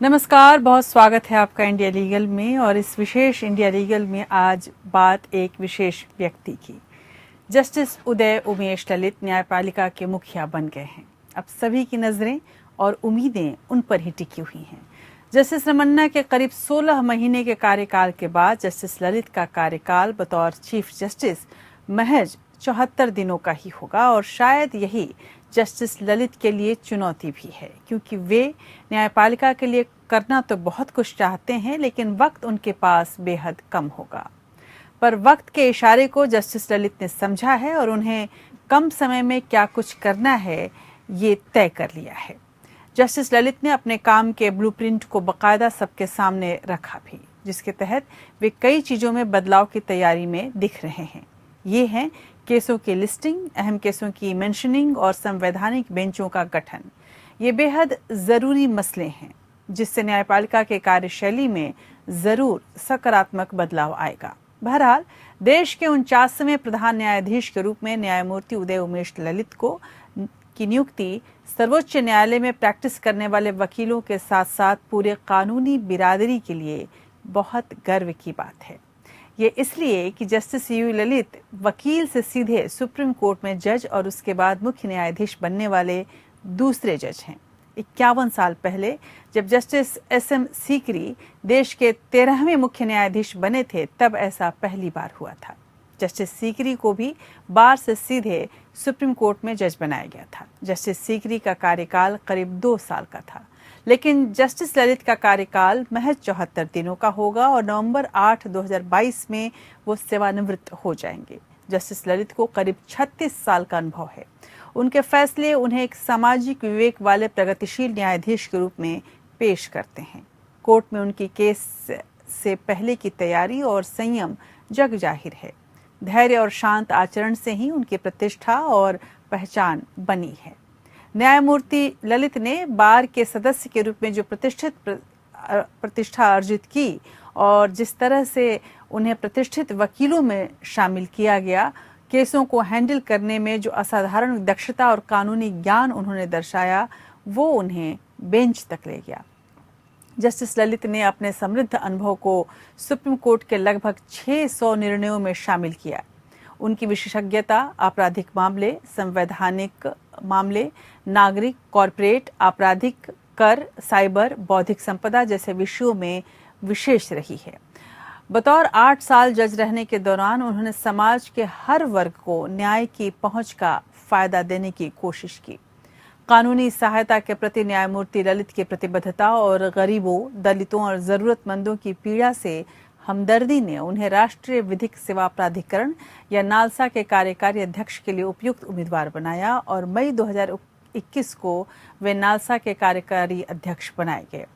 नमस्कार, बहुत स्वागत है आपका इंडिया लीगल में। और इस विशेष इंडिया लीगल में आज बात एक विशेष व्यक्ति की। जस्टिस उदय उमेश ललित न्यायपालिका के मुखिया बन गए हैं। अब सभी की नजरें और उम्मीदें उन पर ही टिकी हुई हैं। जस्टिस रमन्ना के करीब 16 महीने के कार्यकाल के बाद जस्टिस ललित का कार्यकाल बतौर चीफ जस्टिस महज 74 दिनों का ही होगा। और शायद यही जस्टिस ललित के लिए चुनौती भी है, क्योंकि वे न्यायपालिका के लिए करना तो बहुत कुछ चाहते हैं, लेकिन वक्त उनके पास बेहद कम होगा। पर वक्त के इशारे को जस्टिस ललित ने समझा है और उन्हें कम समय में क्या कुछ करना है ये तय कर लिया है। जस्टिस ललित ने अपने काम के ब्लूप्रिंट को बाकायदा सबके सामने रखा भी, जिसके तहत वे कई चीजों में बदलाव की तैयारी में दिख रहे हैं। ये हैं केसों की लिस्टिंग, अहम केसों की मेंशनिंग और संवैधानिक बेंचों का गठन। ये बेहद जरूरी मसले हैं जिससे न्यायपालिका के कार्यशैली में जरूर सकारात्मक बदलाव आएगा। बहरहाल, देश के 49वें प्रधान न्यायाधीश के रूप में न्यायमूर्ति उदय उमेश ललित की नियुक्ति सर्वोच्च न्यायालय में प्रैक्टिस करने वाले वकीलों के साथ साथ पूरे कानूनी बिरादरी के लिए बहुत गर्व की बात है। ये इसलिए कि जस्टिस यू ललित वकील से सीधे सुप्रीम कोर्ट में जज और उसके बाद मुख्य न्यायाधीश बनने वाले दूसरे जज हैं। 51 साल पहले जब जस्टिस SM सीकरी देश के 13वें मुख्य न्यायाधीश बने थे, तब ऐसा पहली बार हुआ था। जस्टिस सीकरी को भी बार से सीधे सुप्रीम कोर्ट में जज बनाया गया था। जस्टिस सीकरी का कार्यकाल करीब 2 साल का था, लेकिन जस्टिस ललित का कार्यकाल महज 74 दिनों का होगा और नवंबर 8, 2022 में वो सेवानिवृत्त हो जाएंगे। जस्टिस ललित को करीब 36 साल का अनुभव है। उनके फैसले उन्हें एक सामाजिक विवेक वाले प्रगतिशील न्यायाधीश के रूप में पेश करते हैं। कोर्ट में उनकी केस से पहले की तैयारी और संयम जग जाहिर है। धैर्य और शांत आचरण से ही उनकी प्रतिष्ठा और पहचान बनी है। न्यायमूर्ति ललित ने बार के सदस्य के रूप में जो प्रतिष्ठा अर्जित की और जिस तरह से उन्हें प्रतिष्ठित वकीलों में शामिल किया गया, केसों को हैंडल करने में जो असाधारण दक्षता और कानूनी ज्ञान उन्होंने दर्शाया, वो उन्हें बेंच तक ले गया। जस्टिस ललित ने अपने समृद्ध अनुभव को सुप्रीम कोर्ट के लगभग 600 निर्णयों में शामिल किया। उनकी विशेषज्ञता आपराधिक मामले, संवैधानिक मामले, नागरिक, कॉरपोरेट, आपराधिक, कर, साइबर, बौद्धिक संपदा जैसे विषयों में विशेष रही है। बतौर 8 साल जज रहने के दौरान उन्होंने समाज के हर वर्ग को न्याय की पहुंच का फायदा देने की कोशिश की। कानूनी सहायता के प्रति न्यायमूर्ति ललित की प्रतिबद्धता और गरीबों, दलितों और जरूरतमंदों की पीड़ा से हमदर्दी ने उन्हें राष्ट्रीय विधिक सेवा प्राधिकरण या नालसा के कार्यकारी अध्यक्ष के लिए उपयुक्त उम्मीदवार बनाया और मई 2021 को वे नालसा के कार्यकारी अध्यक्ष बनाए गए।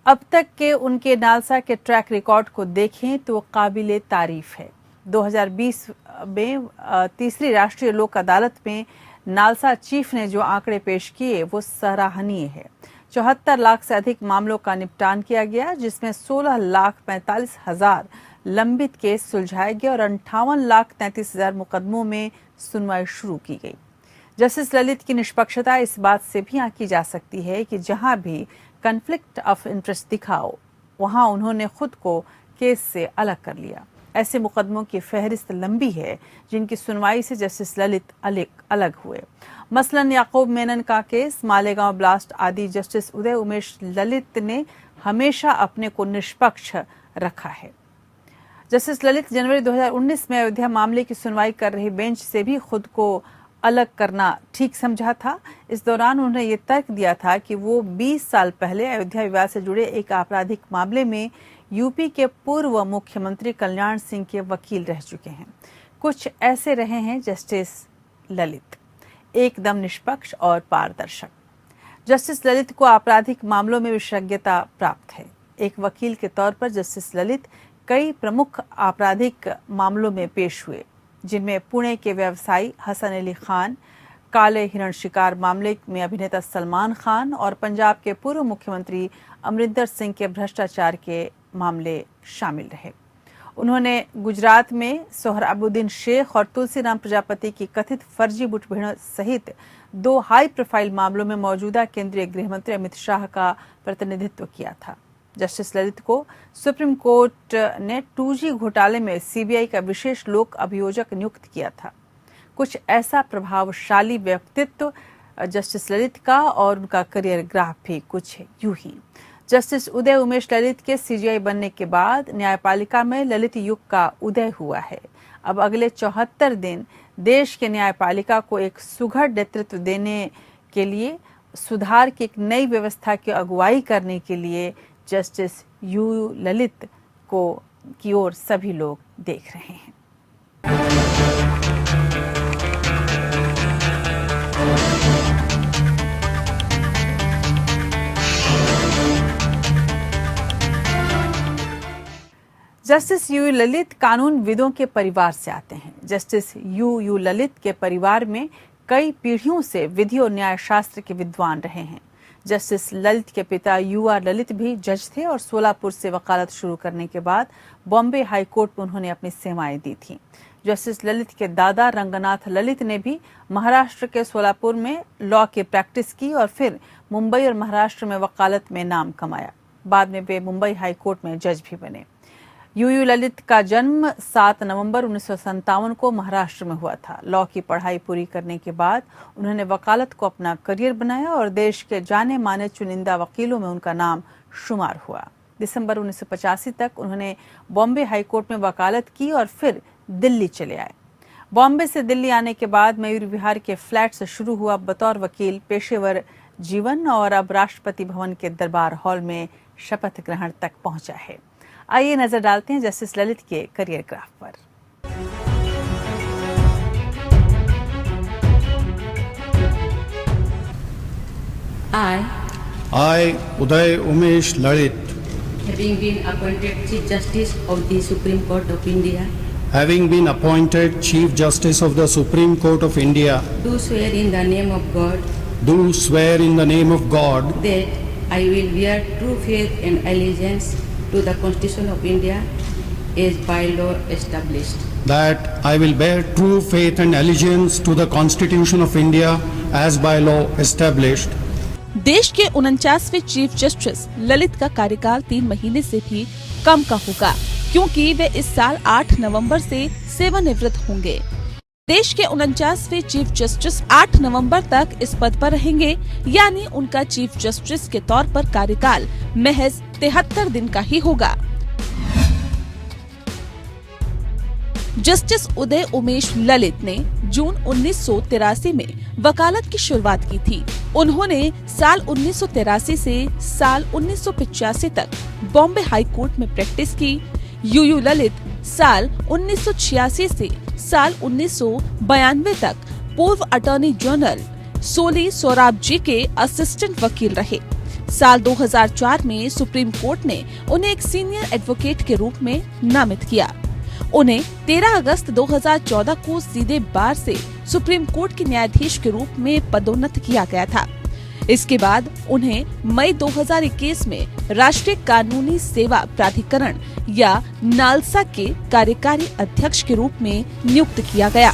अब तक के उनके नालसा के ट्रैक रिकॉर्ड को देखें तो काबिले तारीफ है। 2020 में तीसरी राष्ट्रीय लोक अदालत में नालसा चीफ ने जो आंकड़े पेश किए वो सराहनीय है। 74 लाख से अधिक मामलों का निपटान किया गया, जिसमें 16,45,000 लंबित केस सुलझाए गए और 58,33,000 मुकदमों में सुनवाई शुरू की गई। जस्टिस ललित की निष्पक्षता इस बात से भी आंकी जा सकती है कि जहां भी कन्फ्लिक्ट ऑफ इंटरेस्ट दिखाओ, वहां उन्होंने खुद को केस से अलग कर लिया। ऐसे मुकदमों की फहरिस्त लंबी है जिनकी सुनवाई से जस्टिस ललित अलग हुए। मसलन याकूब मेनन का केस, मालेगांव ब्लास्ट आदि। जस्टिस उदय उमेश ललित ने हमेशा अपने को निष्पक्ष रखा है। जस्टिस ललित जनवरी 2019 में अयोध्या मामले की सुनवाई कर रही बेंच से भी खुद को अलग करना ठीक समझा था। इस दौरान उन्होंने ये तर्क दिया था कि वो 20 साल पहले अयोध्या विवाद से जुड़े एक आपराधिक मामले में यूपी के पूर्व मुख्यमंत्री कल्याण सिंह के वकील रह चुके हैं। कुछ ऐसे रहे हैं जस्टिस ललित, एकदम निष्पक्ष और पारदर्शक। जस्टिस ललित को आपराधिक मामलों में विशेषज्ञता प्राप्त है। एक वकील के तौर पर जस्टिस ललित कई प्रमुख आपराधिक मामलों में पेश हुए, जिनमें पुणे के व्यवसायी हसन अली खान, काले हिरण शिकार मामले में अभिनेता सलमान खान और पंजाब के पूर्व मुख्यमंत्री अमरिंदर सिंह के भ्रष्टाचार के मामले शामिल रहे। उन्होंने गुजरात में सोहराबुद्दीन शेख और तुलसीराम प्रजापति की कथित फर्जी मुठभेड़ों सहित 2 हाई प्रोफाइल मामलों में मौजूदा केंद्रीय गृह मंत्री अमित शाह का प्रतिनिधित्व किया था। जस्टिस ललित को सुप्रीम कोर्ट ने 2G घोटाले में सीबीआई का विशेष लोक अभियोजक नियुक्त किया था। कुछ ऐसा प्रभावशाली व्यक्तित्व जस्टिस ललित का और उनका करियर ग्राफ भी कुछ यूं ही। जस्टिस उदय उमेश ललित के सीजीआई बनने के बाद न्यायपालिका में ललित युग का उदय हुआ है। अब अगले 74 दिन देश के न्यायपालिका को एक सुघड़ नेतृत्व देने के लिए, सुधार की एक नई व्यवस्था की अगुवाई करने के लिए जस्टिस यू ललित की ओर सभी लोग देख रहे हैं। जस्टिस यू ललित कानूनविदों के परिवार से आते हैं। जस्टिस यू ललित के परिवार में कई पीढ़ियों से विधि और न्याय शास्त्र के विद्वान रहे हैं। जस्टिस ललित के पिता UR ललित भी जज थे और सोलापुर से वकालत शुरू करने के बाद बॉम्बे हाई कोर्ट में उन्होंने अपनी सेवाएं दी थी। जस्टिस ललित के दादा रंगनाथ ललित ने भी महाराष्ट्र के सोलापुर में लॉ की प्रैक्टिस की और फिर मुंबई और महाराष्ट्र में वकालत में नाम कमाया। बाद में वे मुंबई हाई कोर्ट में जज भी बने। यू ललित का जन्म 7 नवंबर 1957 को महाराष्ट्र में हुआ था। लॉ की पढ़ाई पूरी करने के बाद उन्होंने वकालत को अपना करियर बनाया और देश के जाने माने चुनिंदा वकीलों में उनका नाम शुमार हुआ। दिसंबर 1985 तक उन्होंने बॉम्बे हाई कोर्ट में वकालत की और फिर दिल्ली चले आए। बॉम्बे से दिल्ली आने के बाद मयूर विहार के फ्लैट से शुरू हुआ बतौर वकील पेशेवर जीवन और अब राष्ट्रपति भवन के दरबार हॉल में शपथ ग्रहण तक पहुंचा है। आइए नजर डालते हैं जस्टिस ललित के करियर ग्राफ पर। I, Uday Umesh Lalit, having been appointed Chief Justice of the Supreme Court of India, having been appointed Chief Justice of the Supreme Court of India, do swear in the name of God do swear in the name of God that I will bear true faith and allegiance to the Constitution of India as by law established. that I will bear true faith and allegiance to the Constitution of India as by law established. देश के 49वें chief justice Lalit का कार्यकाल 3 महीने से भी कम का होगा, क्योंकि वे इस साल 8 नवंबर से सेवानिवृत्त होंगे। देश के 49वें चीफ जस्टिस 8 नवंबर तक इस पद पर रहेंगे, यानी उनका चीफ जस्टिस के तौर पर कार्यकाल महज 73 दिन का ही होगा। जस्टिस उदय उमेश ललित ने जून 1983 में वकालत की शुरुआत की थी। उन्होंने साल 1983 से साल 1985 तक बॉम्बे हाई कोर्ट में प्रैक्टिस की। यू ललित साल 1986 से साल 1992 तक पूर्व अटॉर्नी जनरल सोली सोराबजी के असिस्टेंट वकील रहे। साल 2004 में सुप्रीम कोर्ट ने उन्हें एक सीनियर एडवोकेट के रूप में नामित किया। उन्हें 13 अगस्त 2014 को सीधे बार से सुप्रीम कोर्ट के न्यायाधीश के रूप में पदोन्नत किया गया था। इसके बाद उन्हें मई 2021 में राष्ट्रीय कानूनी सेवा प्राधिकरण या नालसा के कार्यकारी अध्यक्ष के रूप में नियुक्त किया गया।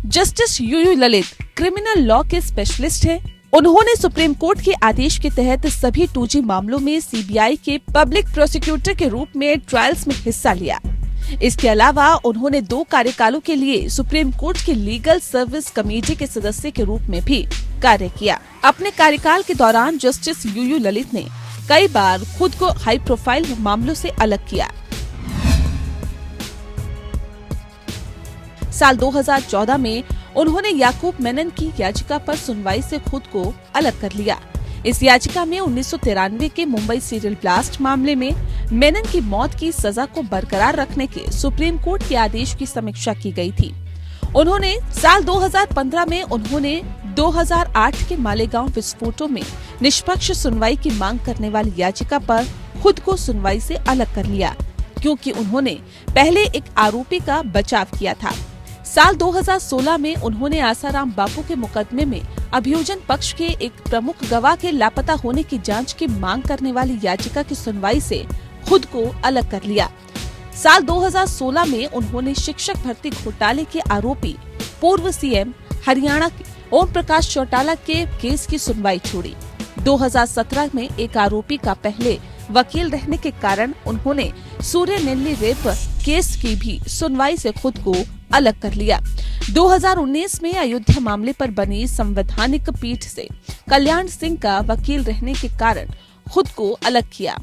Justice U Lalit criminal law के स्पेशलिस्ट हैं। उन्होंने सुप्रीम कोर्ट के आदेश के तहत सभी 2G मामलों में सीबीआई के पब्लिक प्रोसिक्यूटर के रूप में ट्रायल्स में हिस्सा लिया। इसके अलावा उन्होंने 2 कार्यकालों के लिए सुप्रीम कोर्ट के लीगल सर्विस कमेटी के सदस्य के रूप में भी कार्य किया। अपने कार्यकाल के दौरान जस्टिस यू ललित ने कई बार खुद को हाई प्रोफाइल मामलों से अलग किया। साल 2014 में उन्होंने याकूब मेनन की याचिका पर सुनवाई से खुद को अलग कर लिया। इस याचिका में 1993 के मुंबई सीरियल ब्लास्ट मामले में मेनन की मौत की सजा को बरकरार रखने के सुप्रीम कोर्ट के आदेश की समीक्षा की गई थी। उन्होंने साल 2015 में उन्होंने 2008 के मालेगांव विस्फोटों में निष्पक्ष सुनवाई की मांग करने वाली याचिका पर खुद को सुनवाई से अलग कर लिया, क्योंकि उन्होंने पहले एक आरोपी का बचाव किया था। साल 2016 में उन्होंने आसाराम बापू के मुकदमे में अभियोजन पक्ष के एक प्रमुख गवाह के लापता होने की जांच की मांग करने वाली याचिका की सुनवाई से खुद को अलग कर लिया। साल 2016 में उन्होंने शिक्षक भर्ती घोटाले के आरोपी पूर्व सीएम हरियाणा के ओम प्रकाश चौटाला के केस की सुनवाई छोड़ी। 2017 में एक आरोपी का पहले वकील रहने के कारण उन्होंने सूर्य नेल्ली रेप केस की भी सुनवाई से खुद को अलग कर लिया। 2019 में अयोध्या मामले पर बनी संवैधानिक पीठ से कल्याण सिंह का वकील रहने के कारण खुद को अलग किया।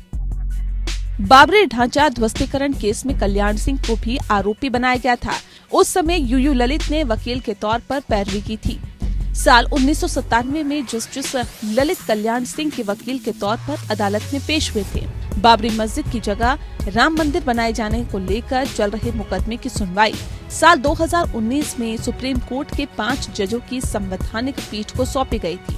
बाबरी ढांचा ध्वस्तीकरण केस में कल्याण सिंह को भी आरोपी बनाया गया था। उस समय यूयू ललित ने वकील के तौर पर पैरवी की थी। साल 1997 में जस्टिस ललित कल्याण सिंह के वकील के तौर पर अदालत में पेश हुए थे। बाबरी मस्जिद की जगह राम मंदिर बनाए जाने को लेकर चल रहे मुकदमे की सुनवाई साल 2019 में सुप्रीम कोर्ट के 5 जजों की संवैधानिक पीठ को सौंपी गई थी।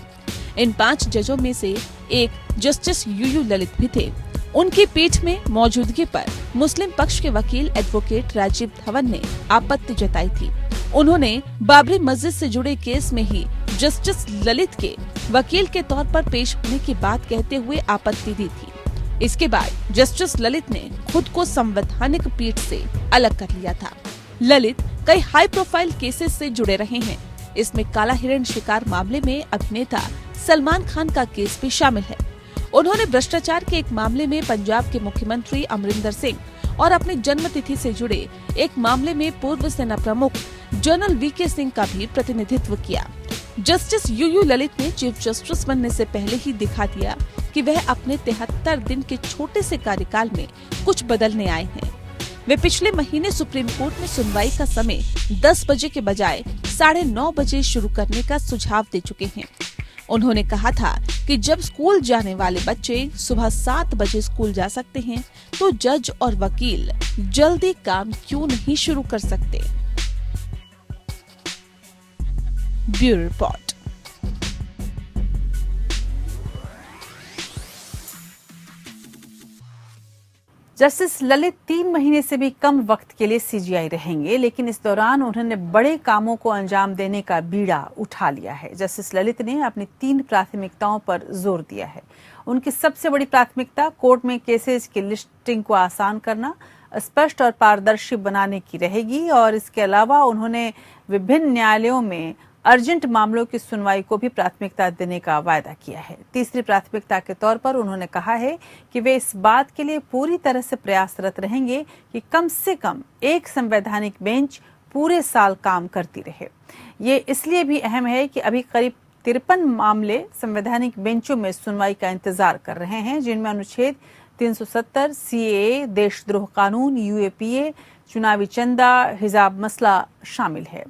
इन 5 जजों में से एक जस्टिस यूयू ललित भी थे। उनकी पीठ में मौजूदगी पर मुस्लिम पक्ष के वकील एडवोकेट राजीव धवन ने आपत्ति जताई थी। उन्होंने बाबरी मस्जिद से जुड़े केस में ही जस्टिस ललित के वकील के तौर पर पेश होने की बात कहते हुए आपत्ति दी थी। इसके बाद जस्टिस ललित ने खुद को संवैधानिक पीठ से अलग कर लिया था। ललित कई हाई प्रोफाइल केसेस से जुड़े रहे हैं। इसमें काला हिरण शिकार मामले में अभिनेता सलमान खान का केस भी शामिल है। उन्होंने भ्रष्टाचार के एक मामले में पंजाब के मुख्यमंत्री अमरिंदर सिंह और अपनी जन्मतिथि से जुड़े एक मामले में पूर्व सेना प्रमुख जनरल वीके सिंह का भी प्रतिनिधित्व किया। जस्टिस यूयू ललित ने चीफ जस्टिस बनने से पहले ही दिखा दिया कि वह अपने 73 दिन के छोटे से कार्यकाल में कुछ बदलने आए हैं। वे पिछले महीने सुप्रीम कोर्ट में सुनवाई का समय 10 बजे के बजाय 9:30 बजे शुरू करने का सुझाव दे चुके हैं। उन्होंने कहा था कि जब स्कूल जाने वाले बच्चे सुबह 7 बजे स्कूल जा सकते हैं, तो जज और वकील जल्दी काम क्यों नहीं शुरू कर सकते। Bureau report. जस्टिस ललित 3 महीने से भी कम वक्त के लिए सीजीआई रहेंगे, लेकिन इस दौरान उन्होंने बड़े कामों को अंजाम देने का बीड़ा उठा लिया है। जस्टिस ललित ने अपनी 3 प्राथमिकताओं पर जोर दिया है। उनकी सबसे बड़ी प्राथमिकता कोर्ट में केसेस की लिस्टिंग को आसान करना, स्पष्ट और पारदर्शी बनाने की रहेगी और इसके अलावा उन्होंने विभिन्न न्यायालयों में अर्जेंट मामलों की सुनवाई को भी प्राथमिकता देने का वायदा किया है। तीसरी प्राथमिकता के तौर पर उन्होंने कहा है कि वे इस बात के लिए पूरी तरह से प्रयासरत रहेंगे कि कम से कम एक संवैधानिक बेंच पूरे साल काम करती रहे। ये इसलिए भी अहम है कि अभी करीब 53 मामले संवैधानिक बेंचों में सुनवाई का इंतजार कर रहे हैं, जिनमें अनुच्छेद 370, सीएए, देशद्रोह कानून, यूएपीए, चुनावी चंदा, हिजाब मसला शामिल है।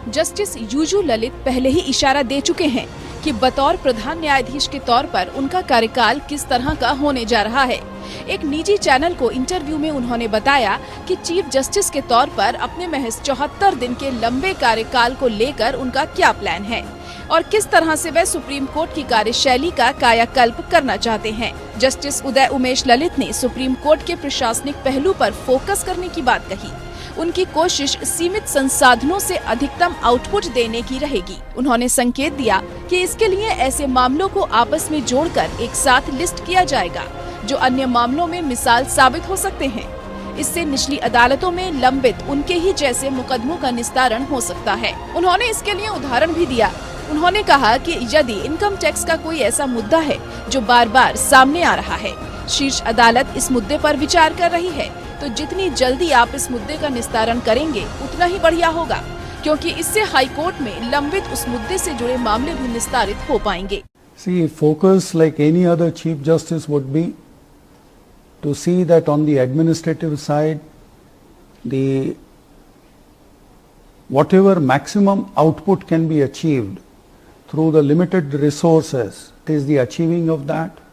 जस्टिस यूयू ललित पहले ही इशारा दे चुके हैं कि बतौर प्रधान न्यायाधीश के तौर पर उनका कार्यकाल किस तरह का होने जा रहा है। एक निजी चैनल को इंटरव्यू में उन्होंने बताया कि चीफ जस्टिस के तौर पर अपने महज 74 दिन के लंबे कार्यकाल को लेकर उनका क्या प्लान है और किस तरह से वह सुप्रीम कोर्ट की कार्यशैली का कायाकल्प करना चाहते हैं। जस्टिस उदय उमेश ललित ने सुप्रीम कोर्ट के प्रशासनिक पहलू पर फोकस करने की बात कही। उनकी कोशिश सीमित संसाधनों से अधिकतम आउटपुट देने की रहेगी। उन्होंने संकेत दिया कि इसके लिए ऐसे मामलों को आपस में जोड़कर एक साथ लिस्ट किया जाएगा जो अन्य मामलों में मिसाल साबित हो सकते हैं। इससे निचली अदालतों में लंबित उनके ही जैसे मुकदमों का निस्तारण हो सकता है। उन्होंने इसके लिए उदाहरण भी दिया। उन्होंने कहा कि यदि इनकम टैक्स का कोई ऐसा मुद्दा है जो बार बार सामने आ रहा है, शीर्ष अदालत इस मुद्दे पर विचार कर रही है, तो जितनी जल्दी आप इस मुद्दे का निस्तारण करेंगे उतना ही बढ़िया होगा, क्योंकि इससे हाई कोर्ट में लंबित उस मुद्दे से जुड़े मामले भी निस्तारित हो पाएंगे। See, focus like any other Chief Justice would be to see that on the administrative side, the whatever maximum output can be achieved through the limited resources, it is the achieving of that.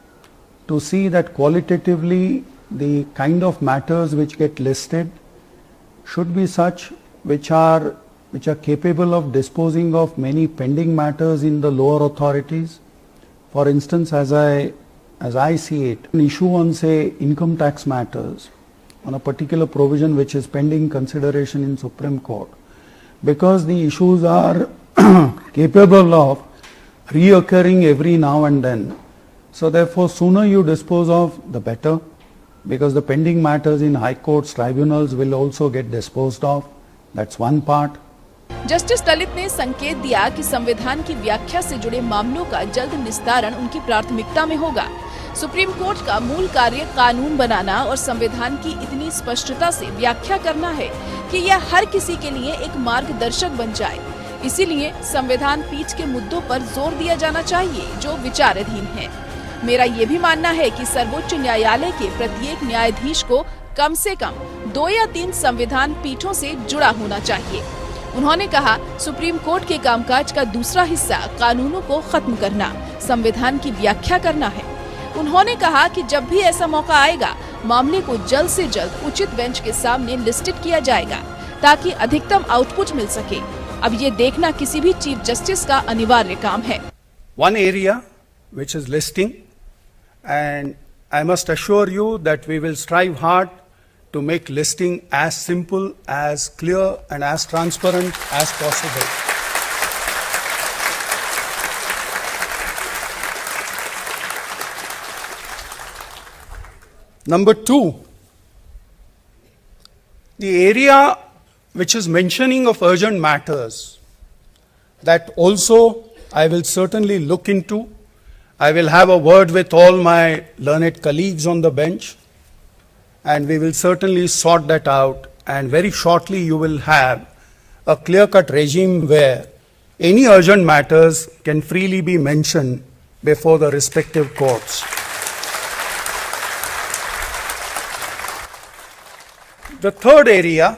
To see that qualitatively the kind of matters which get listed should be such which are capable of disposing of many pending matters in the lower authorities. For instance, as I see it, an issue on say income tax matters on a particular provision which is pending consideration in Supreme Court, because the issues are capable of reoccurring every now and then. So therefore, sooner you dispose of, the better, because the pending matters in high courts, tribunals will also get disposed of. That's one part. Justice Lalit ने संकेत दिया कि संविधान की व्याख्या से जुड़े मामलों का जल्द निस्तारण उनकी प्राथमिकता में होगा। सुप्रीम कोर्ट का मूल कार्य कानून बनाना और संविधान की इतनी स्पष्टता से व्याख्या करना है कि यह हर किसी के लिए एक मार्गदर्शक बन जाए। इसीलिए संविधान पीठ के मुद्दों पर जोर दिया जाना चाहिए जो विचाराधीन है। मेरा ये भी मानना है कि सर्वोच्च न्यायालय के प्रत्येक न्यायाधीश को कम से कम 2 या 3 संविधान पीठों से जुड़ा होना चाहिए। उन्होंने कहा, सुप्रीम कोर्ट के कामकाज का दूसरा हिस्सा कानूनों को खत्म करना, संविधान की व्याख्या करना है। उन्होंने कहा कि जब भी ऐसा मौका आएगा, मामले को जल्द से जल्द उचित बेंच के सामने लिस्टेड किया जाएगा ताकि अधिकतम आउटपुट मिल सके। अब ये देखना किसी भी चीफ जस्टिस का अनिवार्य काम है। One area which is listing, and I must assure you that we will strive hard to make listing as simple, as clear and as transparent as possible. Number 2, the area which is mentioning of urgent matters, that also I will certainly look into. I will have a word with all my learned colleagues on the bench, and we will certainly sort that out, and very shortly you will have a clear-cut regime where any urgent matters can freely be mentioned before the respective courts. The third area,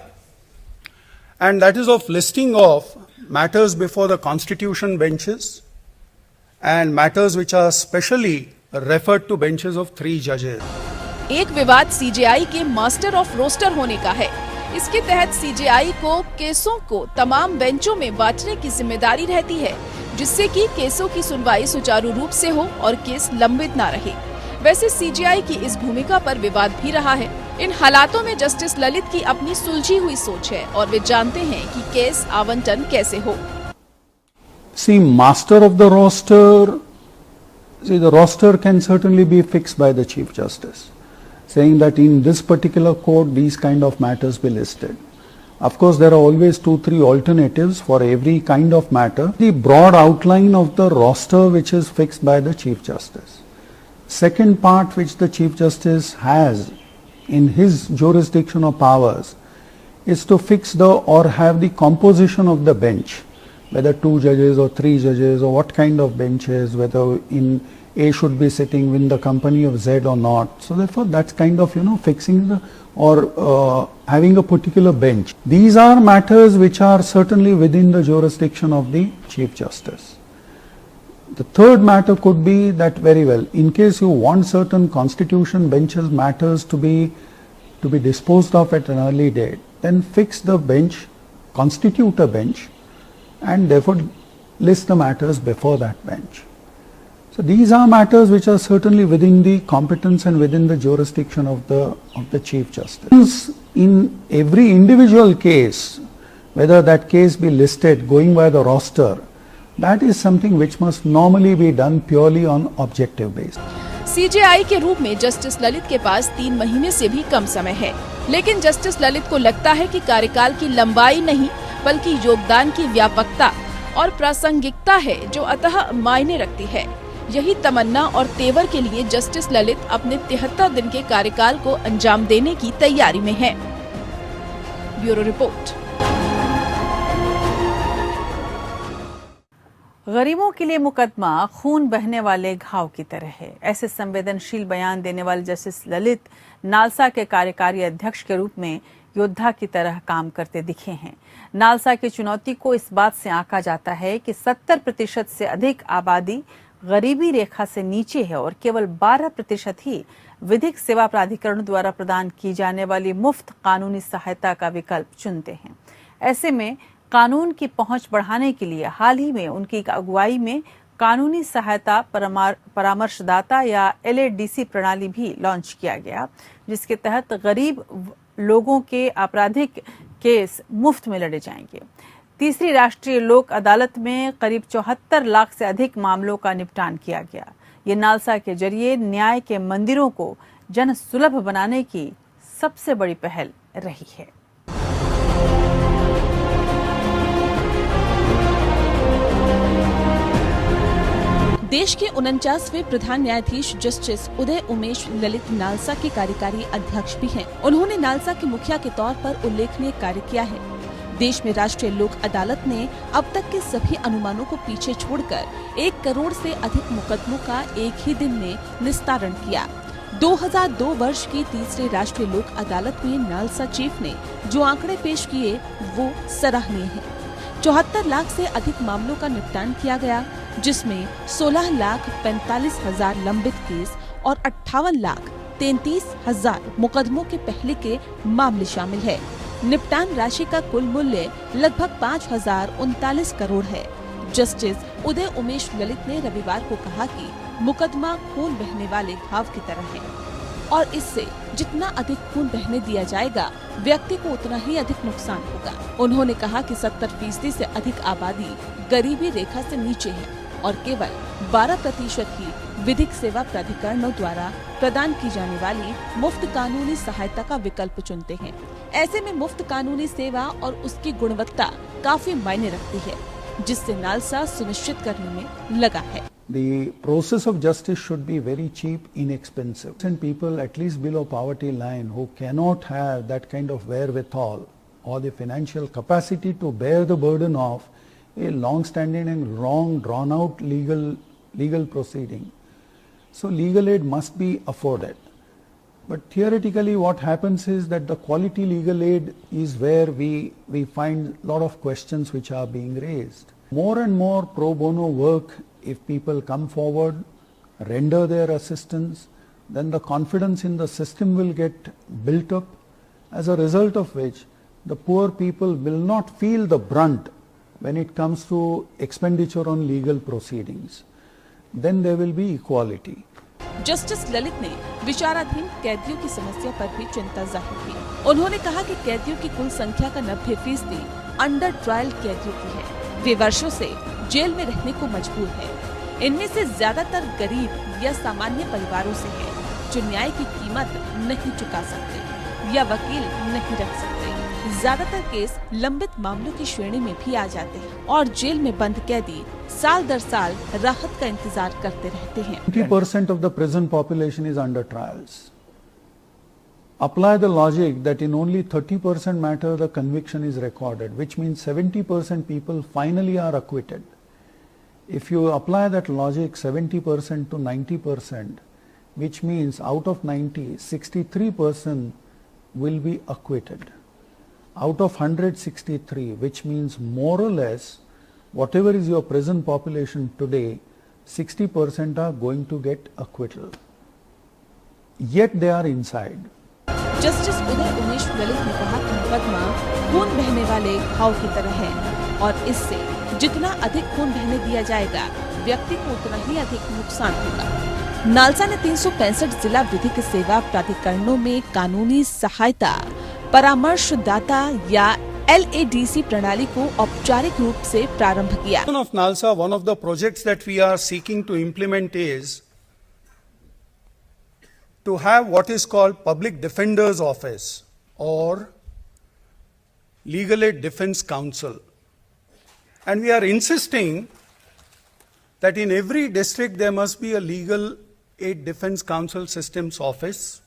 and that is of listing of matters before the constitution benches and matters which are specially referred to benches of 3 judges. एक विवाद CJI के master of roster होने का है। इसके तहत CJI को केसों को तमाम बेंचों में बांटने की जिम्मेदारी रहती है, जिससे कि केसों की सुनवाई सुचारू रूप से हो और केस लंबित ना रहे। वैसे सीजेआई की इस भूमिका पर विवाद भी रहा है। इन हालातों में जस्टिस ललित की अपनी सुलझी हुई सोच है और वे जानते हैं कि केस आवंटन कैसे हो। See, master of the roster, the roster can certainly be fixed by the Chief Justice, saying that in this particular court these kind of matters be listed. Of course, there are always 2-3 alternatives for every kind of matter. The broad outline of the roster which is fixed by the Chief Justice. Second part which the Chief Justice has in his jurisdiction or powers is to fix the or have the composition of the bench, whether 2 judges or 3 judges or what kind of benches, whether in A should be sitting in the company of Z or not. So therefore that's kind of, fixing the or having a particular bench. These are matters which are certainly within the jurisdiction of the Chief Justice. The third matter could be that very well, in case you want certain constitution benches matters to be disposed of at an early date, then fix the bench, constitute a bench, and therefore list the matters before that bench. So these are matters which are certainly within the competence and within the jurisdiction of the Chief Justice. In every individual case, whether that case be listed going by the roster, that is something which must normally be done purely on objective basis. CJI के रूप में justice Lalit के पास 3 महीने से भी कम समय है, लेकिन जस्टिस ललित को लगता है कि कार्यकाल की लंबाई नहीं बल्कि योगदान की व्यापकता और प्रासंगिकता है जो अतः मायने रखती है। यही तमन्ना और तेवर के लिए जस्टिस ललित अपने 73 दिन के कार्यकाल को अंजाम देने की तैयारी में है। Bureau report. गरीबों के लिए मुकदमा खून बहने वाले घाव की तरह है। ऐसे संवेदनशील बयान देने वाले जस्टिस ललित नालसा के कार्यकारी अध्यक्ष के रूप में योद्धा की तरह काम करते दिखे हैं। नालसा की चुनौती को इस बात से आंका जाता है कि 70% से अधिक आबादी गरीबी रेखा से नीचे है और केवल 12% ही विधिक सेवा प्राधिकरण द्वारा प्रदान की जाने वाली मुफ्त कानूनी सहायता का विकल्प चुनते हैं। ऐसे में कानून की पहुंच बढ़ाने के लिए हाल ही में उनकी अगुवाई में कानूनी सहायता परामर्शदाता या LADC प्रणाली भी लॉन्च किया गया, जिसके तहत गरीब लोगों के आपराधिक केस मुफ्त में लड़े जाएंगे। तीसरी राष्ट्रीय लोक अदालत में करीब 74 लाख से अधिक मामलों का निपटान किया गया। ये नालसा के जरिए न्याय के मंदिरों को जन सुलभ बनाने की सबसे बड़ी पहल रही है। देश के 49वें प्रधान न्यायाधीश जस्टिस उदय उमेश ललित नालसा के कार्यकारी अध्यक्ष भी हैं। उन्होंने नालसा के मुखिया के तौर पर उल्लेखनीय कार्य किया है। देश में राष्ट्रीय लोक अदालत ने अब तक के सभी अनुमानों को पीछे छोड़कर 1 करोड़ से अधिक मुकदमों का एक ही दिन में निस्तारण किया। 2002 वर्ष की तीसरे राष्ट्रीय लोक अदालत में नालसा चीफ ने जो आंकड़े पेश किए वो सराहनीय हैं। 74 लाख से अधिक मामलों का निपटान किया गया, जिसमें 16,45,000 लंबित केस और 58,33,000 मुकदमों के पहले के मामले शामिल है। निपटान राशि का कुल मूल्य लगभग 5,039 करोड़ है। जस्टिस उदय उमेश ललित ने रविवार को कहा कि मुकदमा खून बहने वाले घाव की तरह है और इससे जितना अधिक खून बहने दिया जाएगा, व्यक्ति को उतना ही अधिक नुकसान होगा। उन्होंने कहा कि 70% से अधिक आबादी गरीबी रेखा से नीचे है और केवल 12% ही विधिक सेवा प्राधिकरणों द्वारा प्रदान की जाने वाली मुफ्त कानूनी सहायता का विकल्प चुनते हैं। ऐसे में मुफ्त कानूनी सेवा और उसकी गुणवत्ता काफी मायने रखती है, जिससे नालसा सुनिश्चित करने में लगा है। The process of justice should be very cheap, inexpensive. And people at least below poverty line who cannot have that kind of wherewithal or the financial capacity to bear the burden of a long-standing and long drawn-out legal proceeding. So legal aid must be afforded. But theoretically what happens is that the quality legal aid is where we find a lot of questions which are being raised. More and more pro bono work, if people come forward, render their assistance, then the confidence in the system will get built up, as a result of which the poor people will not feel the brunt when it comes to expenditure on legal proceedings. Then there will be equality. Justice Lalit ने विचाराधीन कैदियों की समस्या पर भी चिंता जाहिर की। उन्होंने कहा कि कैदियों की कुल संख्या का 90% अंडर ट्रायल कैदियों की है। वे वर्षों से जेल में रहने को मजबूर है। इनमें से ज्यादातर गरीब या सामान्य परिवारों से है, जो न्याय की कीमत नहीं चुका सकते या वकील नहीं रख सकते। ज्यादातर केस लंबित मामलों की श्रेणी में भी आ जाते हैं और जेल में बंद कैदी साल दर साल राहत का इंतजार करते रहते हैं। 20% of the prison population is under trials. Apply the logic that in only 30% matter the conviction is recorded, which means 70% people finally are acquitted. If you apply that logic 70% to 90%, which means out of 90, 63% will be acquitted. Out of 163, which means more or less whatever is your prison population today, 60% are going to get acquittal. Yet they are inside. Justice Uday Umesh Lalit ने कहा कि मुकदमा खून बहने वाले घाव की तरह है और इससे जितना अधिक खून बहने दिया जाएगा, व्यक्ति को उतना ही अधिक नुकसान होगा। नालसा ने 365 जिला विधिक सेवा प्राधिकरणों में कानूनी सहायता परामर्शदाता या LADC प्रणाली को औपचारिक रूप से प्रारंभ किया। Of Nalsa, one of the projects that we are seeking to implement is to have what is called Public Defender's Office or Legal Aid Defense Council. And we are insisting that in every district there must be a Legal Aid Defense Council Systems Office,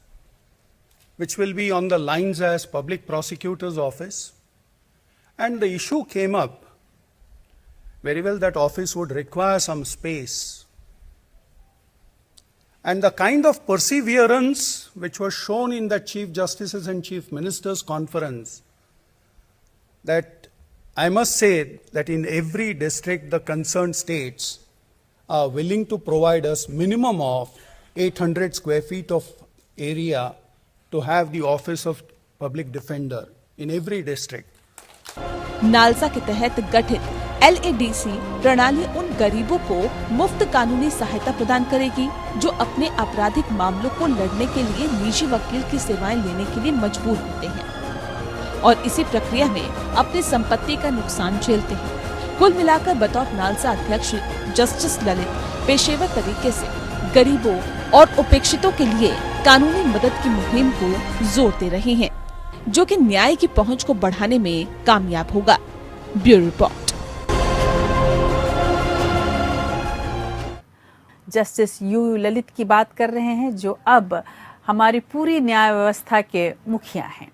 which will be on the lines as Public Prosecutor's Office. And the issue came up, very well that office would require some space. And the kind of perseverance which was shown in the Chief Justices and Chief Ministers conference, that I must say that in every district the concerned states are willing to provide us minimum of 800 square feet of area to have the office of public defender in every district. NALSA के तहत गठित LADC प्रणाली उन गरीबों को मुफ्त कानूनी सहायता प्रदान करेगी जो अपने आपराधिक मामलों को लड़ने के लिए निजी वकील की सेवाएं लेने के लिए मजबूर होते हैं और इसी प्रक्रिया में अपनी संपत्ति का नुकसान झेलते हैं। कुल मिलाकर बतौर नालसा अध्यक्ष जस्टिस ललित पेशेवर तरीके से गरीबों और उपेक्षितों के लिए कानूनी मदद की मुहिम को जोर दे रहे हैं, जो कि न्याय की पहुंच को बढ़ाने में कामयाब होगा। Bureau report. Justice U Lalit की बात कर रहे हैं, जो अब हमारी पूरी न्याय व्यवस्था के मुखिया हैं।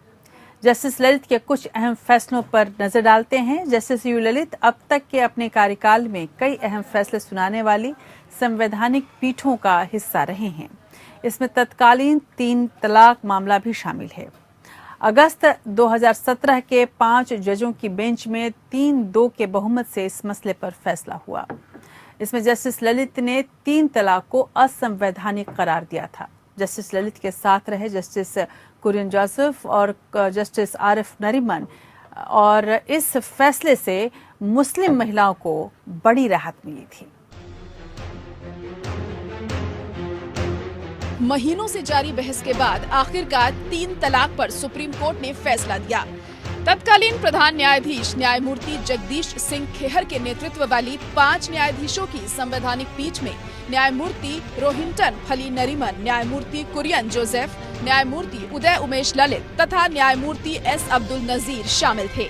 जस्टिस ललित के कुछ अहम फैसलों पर नजर डालते हैं। जस्टिस यू ललित अब तक के अपने कार्यकाल में कई अहम फैसले सुनाने वाली संवैधानिक पीठों का हिस्सा रहे हैं। इसमें तत्कालीन 3 तलाक मामला भी शामिल है। अगस्त 2017 के 5 जजों की बेंच में 3-2 के बहुमत से इस मसले पर फैसला हुआ। इसमें जस्टिस ललित ने 3 तलाक को असंवैधानिक करार दिया था। जस्टिस ललित के साथ रहे जस्टिस कुरियन जोसेफ और जस्टिस आरिफ नरीमन, और इस फैसले से मुस्लिम महिलाओं को बड़ी राहत मिली थी। महीनों से जारी बहस के बाद आखिरकार 3 तलाक पर सुप्रीम कोर्ट ने फैसला दिया। तत्कालीन प्रधान न्यायाधीश न्यायमूर्ति जगदीश सिंह खेहर के नेतृत्व वाली 5 न्यायाधीशों की संवैधानिक पीठ में न्यायमूर्ति रोहिंटन फली नरीमन, न्यायमूर्ति कुरियन जोसेफ, न्यायमूर्ति उदय उमेश ललित तथा न्यायमूर्ति एस अब्दुल नजीर शामिल थे।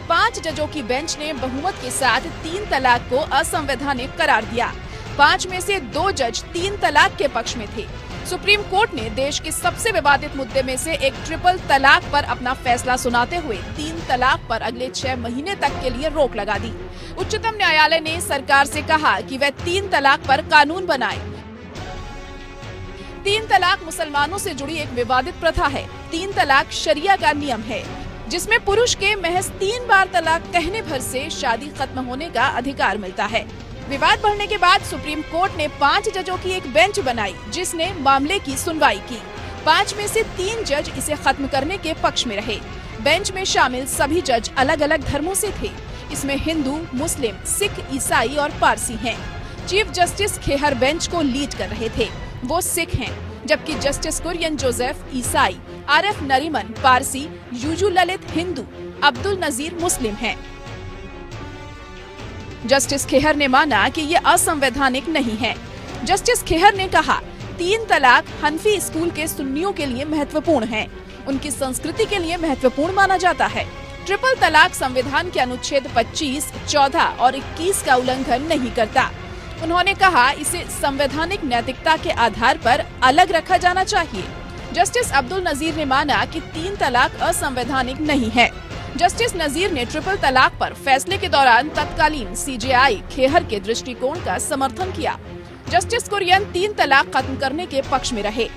5 जजों की बेंच ने बहुमत के साथ 3 तलाक को असंवैधानिक करार दिया। 5 में से 2 जज 3 तलाक के पक्ष में थे। सुप्रीम कोर्ट ने देश के सबसे विवादित मुद्दे में से एक ट्रिपल तलाक पर अपना फैसला सुनाते हुए 3 तलाक पर अगले 6 महीने तक के लिए रोक लगा दी। उच्चतम न्यायालय ने सरकार से कहा कि वह 3 तलाक पर कानून बनाए। 3 तलाक मुसलमानों से जुड़ी एक विवादित प्रथा है। 3 तलाक शरिया का नियम है, जिसमें पुरुष के महज 3 बार तलाक कहने भर से शादी खत्म होने का अधिकार मिलता है। विवाद बढ़ने के बाद सुप्रीम कोर्ट ने 5 जजों की एक बेंच बनाई, जिसने मामले की सुनवाई की। 5 में से 3 जज इसे खत्म करने के पक्ष में रहे। बेंच में शामिल सभी जज अलग अलग धर्मों से थे। इसमें हिंदू, मुस्लिम, सिख, ईसाई और पारसी हैं। चीफ जस्टिस खेहर बेंच को लीड कर रहे थे, वो सिख हैं, जबकि जस्टिस कुरियन जोसेफ ईसाई, आरिफ नरीमन पारसी, यूजू ललित हिंदू, अब्दुल नजीर मुस्लिम हैं। जस्टिस खेहर ने माना कि ये असंवैधानिक नहीं है। जस्टिस खेहर ने कहा, 3 तलाक हनफी स्कूल के सुन्नियों के लिए महत्वपूर्ण है, उनकी संस्कृति के लिए महत्वपूर्ण माना जाता है। ट्रिपल तलाक संविधान के अनुच्छेद 25, 14 और 21 का उल्लंघन नहीं करता। उन्होंने कहा, इसे संवैधानिक नैतिकता के आधार पर अलग रखा जाना चाहिए। जस्टिस अब्दुल नजीर ने माना कि 3 तलाक असंवैधानिक नहीं है। जस्टिस नजीर ने ट्रिपल तलाक पर फैसले के दौरान तत्कालीन CJI खेहर के दृष्टिकोण का समर्थन किया। जस्टिस कुरियन 3 तलाक खत्म करने के पक्ष में रहे।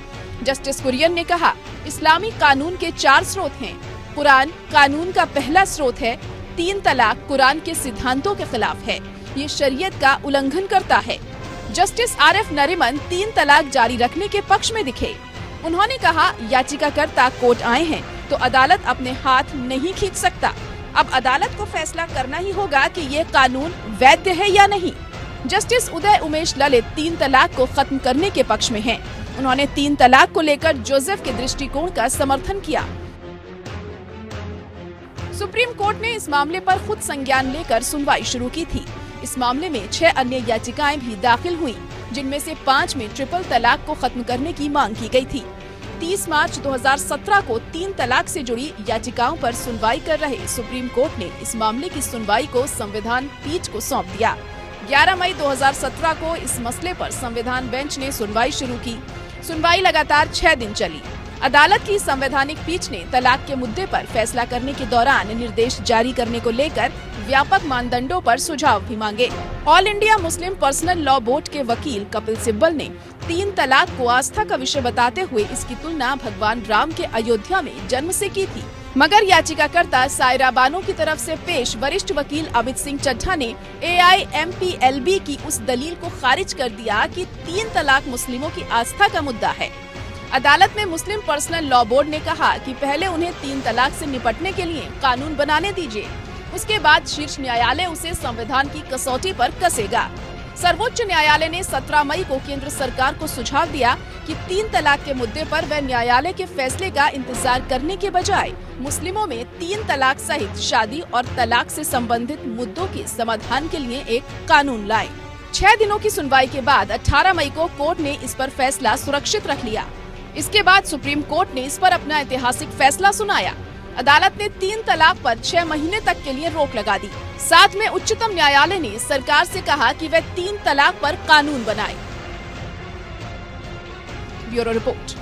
जस्टिस कुरियन ने कहा, इस्लामी कानून के 4 स्रोत हैं। कुरान कानून का पहला स्रोत है। 3 तलाक कुरान के सिद्धांतों के खिलाफ है, ये शरीयत का उल्लंघन करता है। जस्टिस आरिफ नरीमन 3 तलाक जारी रखने के पक्ष में दिखे। उन्होंने कहा, याचिकाकर्ता कोर्ट आए हैं तो अदालत अपने हाथ नहीं खींच सकता। अब अदालत को फैसला करना ही होगा कि ये कानून वैध है या नहीं। जस्टिस उदय उमेश ललित 3 तलाक को खत्म करने के पक्ष में हैं। उन्होंने 3 तलाक को लेकर जोसेफ के दृष्टिकोण का समर्थन किया। सुप्रीम कोर्ट ने इस मामले पर खुद संज्ञान लेकर सुनवाई शुरू की थी। इस मामले में 6 अन्य याचिकाएं भी दाखिल हुई, जिनमें से 5 में ट्रिपल तलाक को खत्म करने की मांग की गई थी। 30 मार्च 2017 को 3 तलाक से जुड़ी याचिकाओं पर सुनवाई कर रहे सुप्रीम कोर्ट ने इस मामले की सुनवाई को संविधान पीठ को सौंप दिया। 11 मई 2017 को इस मसले पर संविधान बेंच ने सुनवाई शुरू की। सुनवाई लगातार 6 दिन चली। अदालत की संवैधानिक पीठ ने तलाक के मुद्दे पर फैसला करने के दौरान निर्देश जारी करने को लेकर व्यापक मानदंडों पर सुझाव भी मांगे। All India Muslim personal law board के वकील कपिल सिब्बल ने 3 तलाक को आस्था का विषय बताते हुए इसकी तुलना भगवान राम के अयोध्या में जन्म से की थी। मगर याचिकाकर्ता सायरा बानो की तरफ से पेश वरिष्ठ वकील अमित सिंह चड्ढा ने AIMPLB की उस दलील को खारिज कर दिया कि 3 तलाक मुस्लिमों की आस्था का मुद्दा है। अदालत में मुस्लिम पर्सनल लॉ बोर्ड ने कहा कि पहले उन्हें 3 तलाक से निपटने के लिए कानून बनाने दीजिए। उसके बाद शीर्ष न्यायालय उसे संविधान की कसौटी पर कसेगा। सर्वोच्च न्यायालय ने 17 मई को केंद्र सरकार को सुझाव दिया कि 3 तलाक के मुद्दे पर वह न्यायालय के फैसले का इंतजार करने के बजाय मुस्लिमों में 3 तलाक सहित शादी और तलाक से संबंधित मुद्दों के समाधान के लिए एक कानून लाए। 6 दिनों की सुनवाई के बाद 18 मई को कोर्ट ने इस पर फैसला सुरक्षित रख लिया। इसके बाद सुप्रीम कोर्ट ने इस पर अपना ऐतिहासिक फैसला सुनाया। अदालत ने 3 तलाक पर 6 महीने तक के लिए रोक लगा दी। साथ में उच्चतम न्यायालय ने सरकार से कहा कि वह 3 तलाक पर कानून बनाए। Bureau report.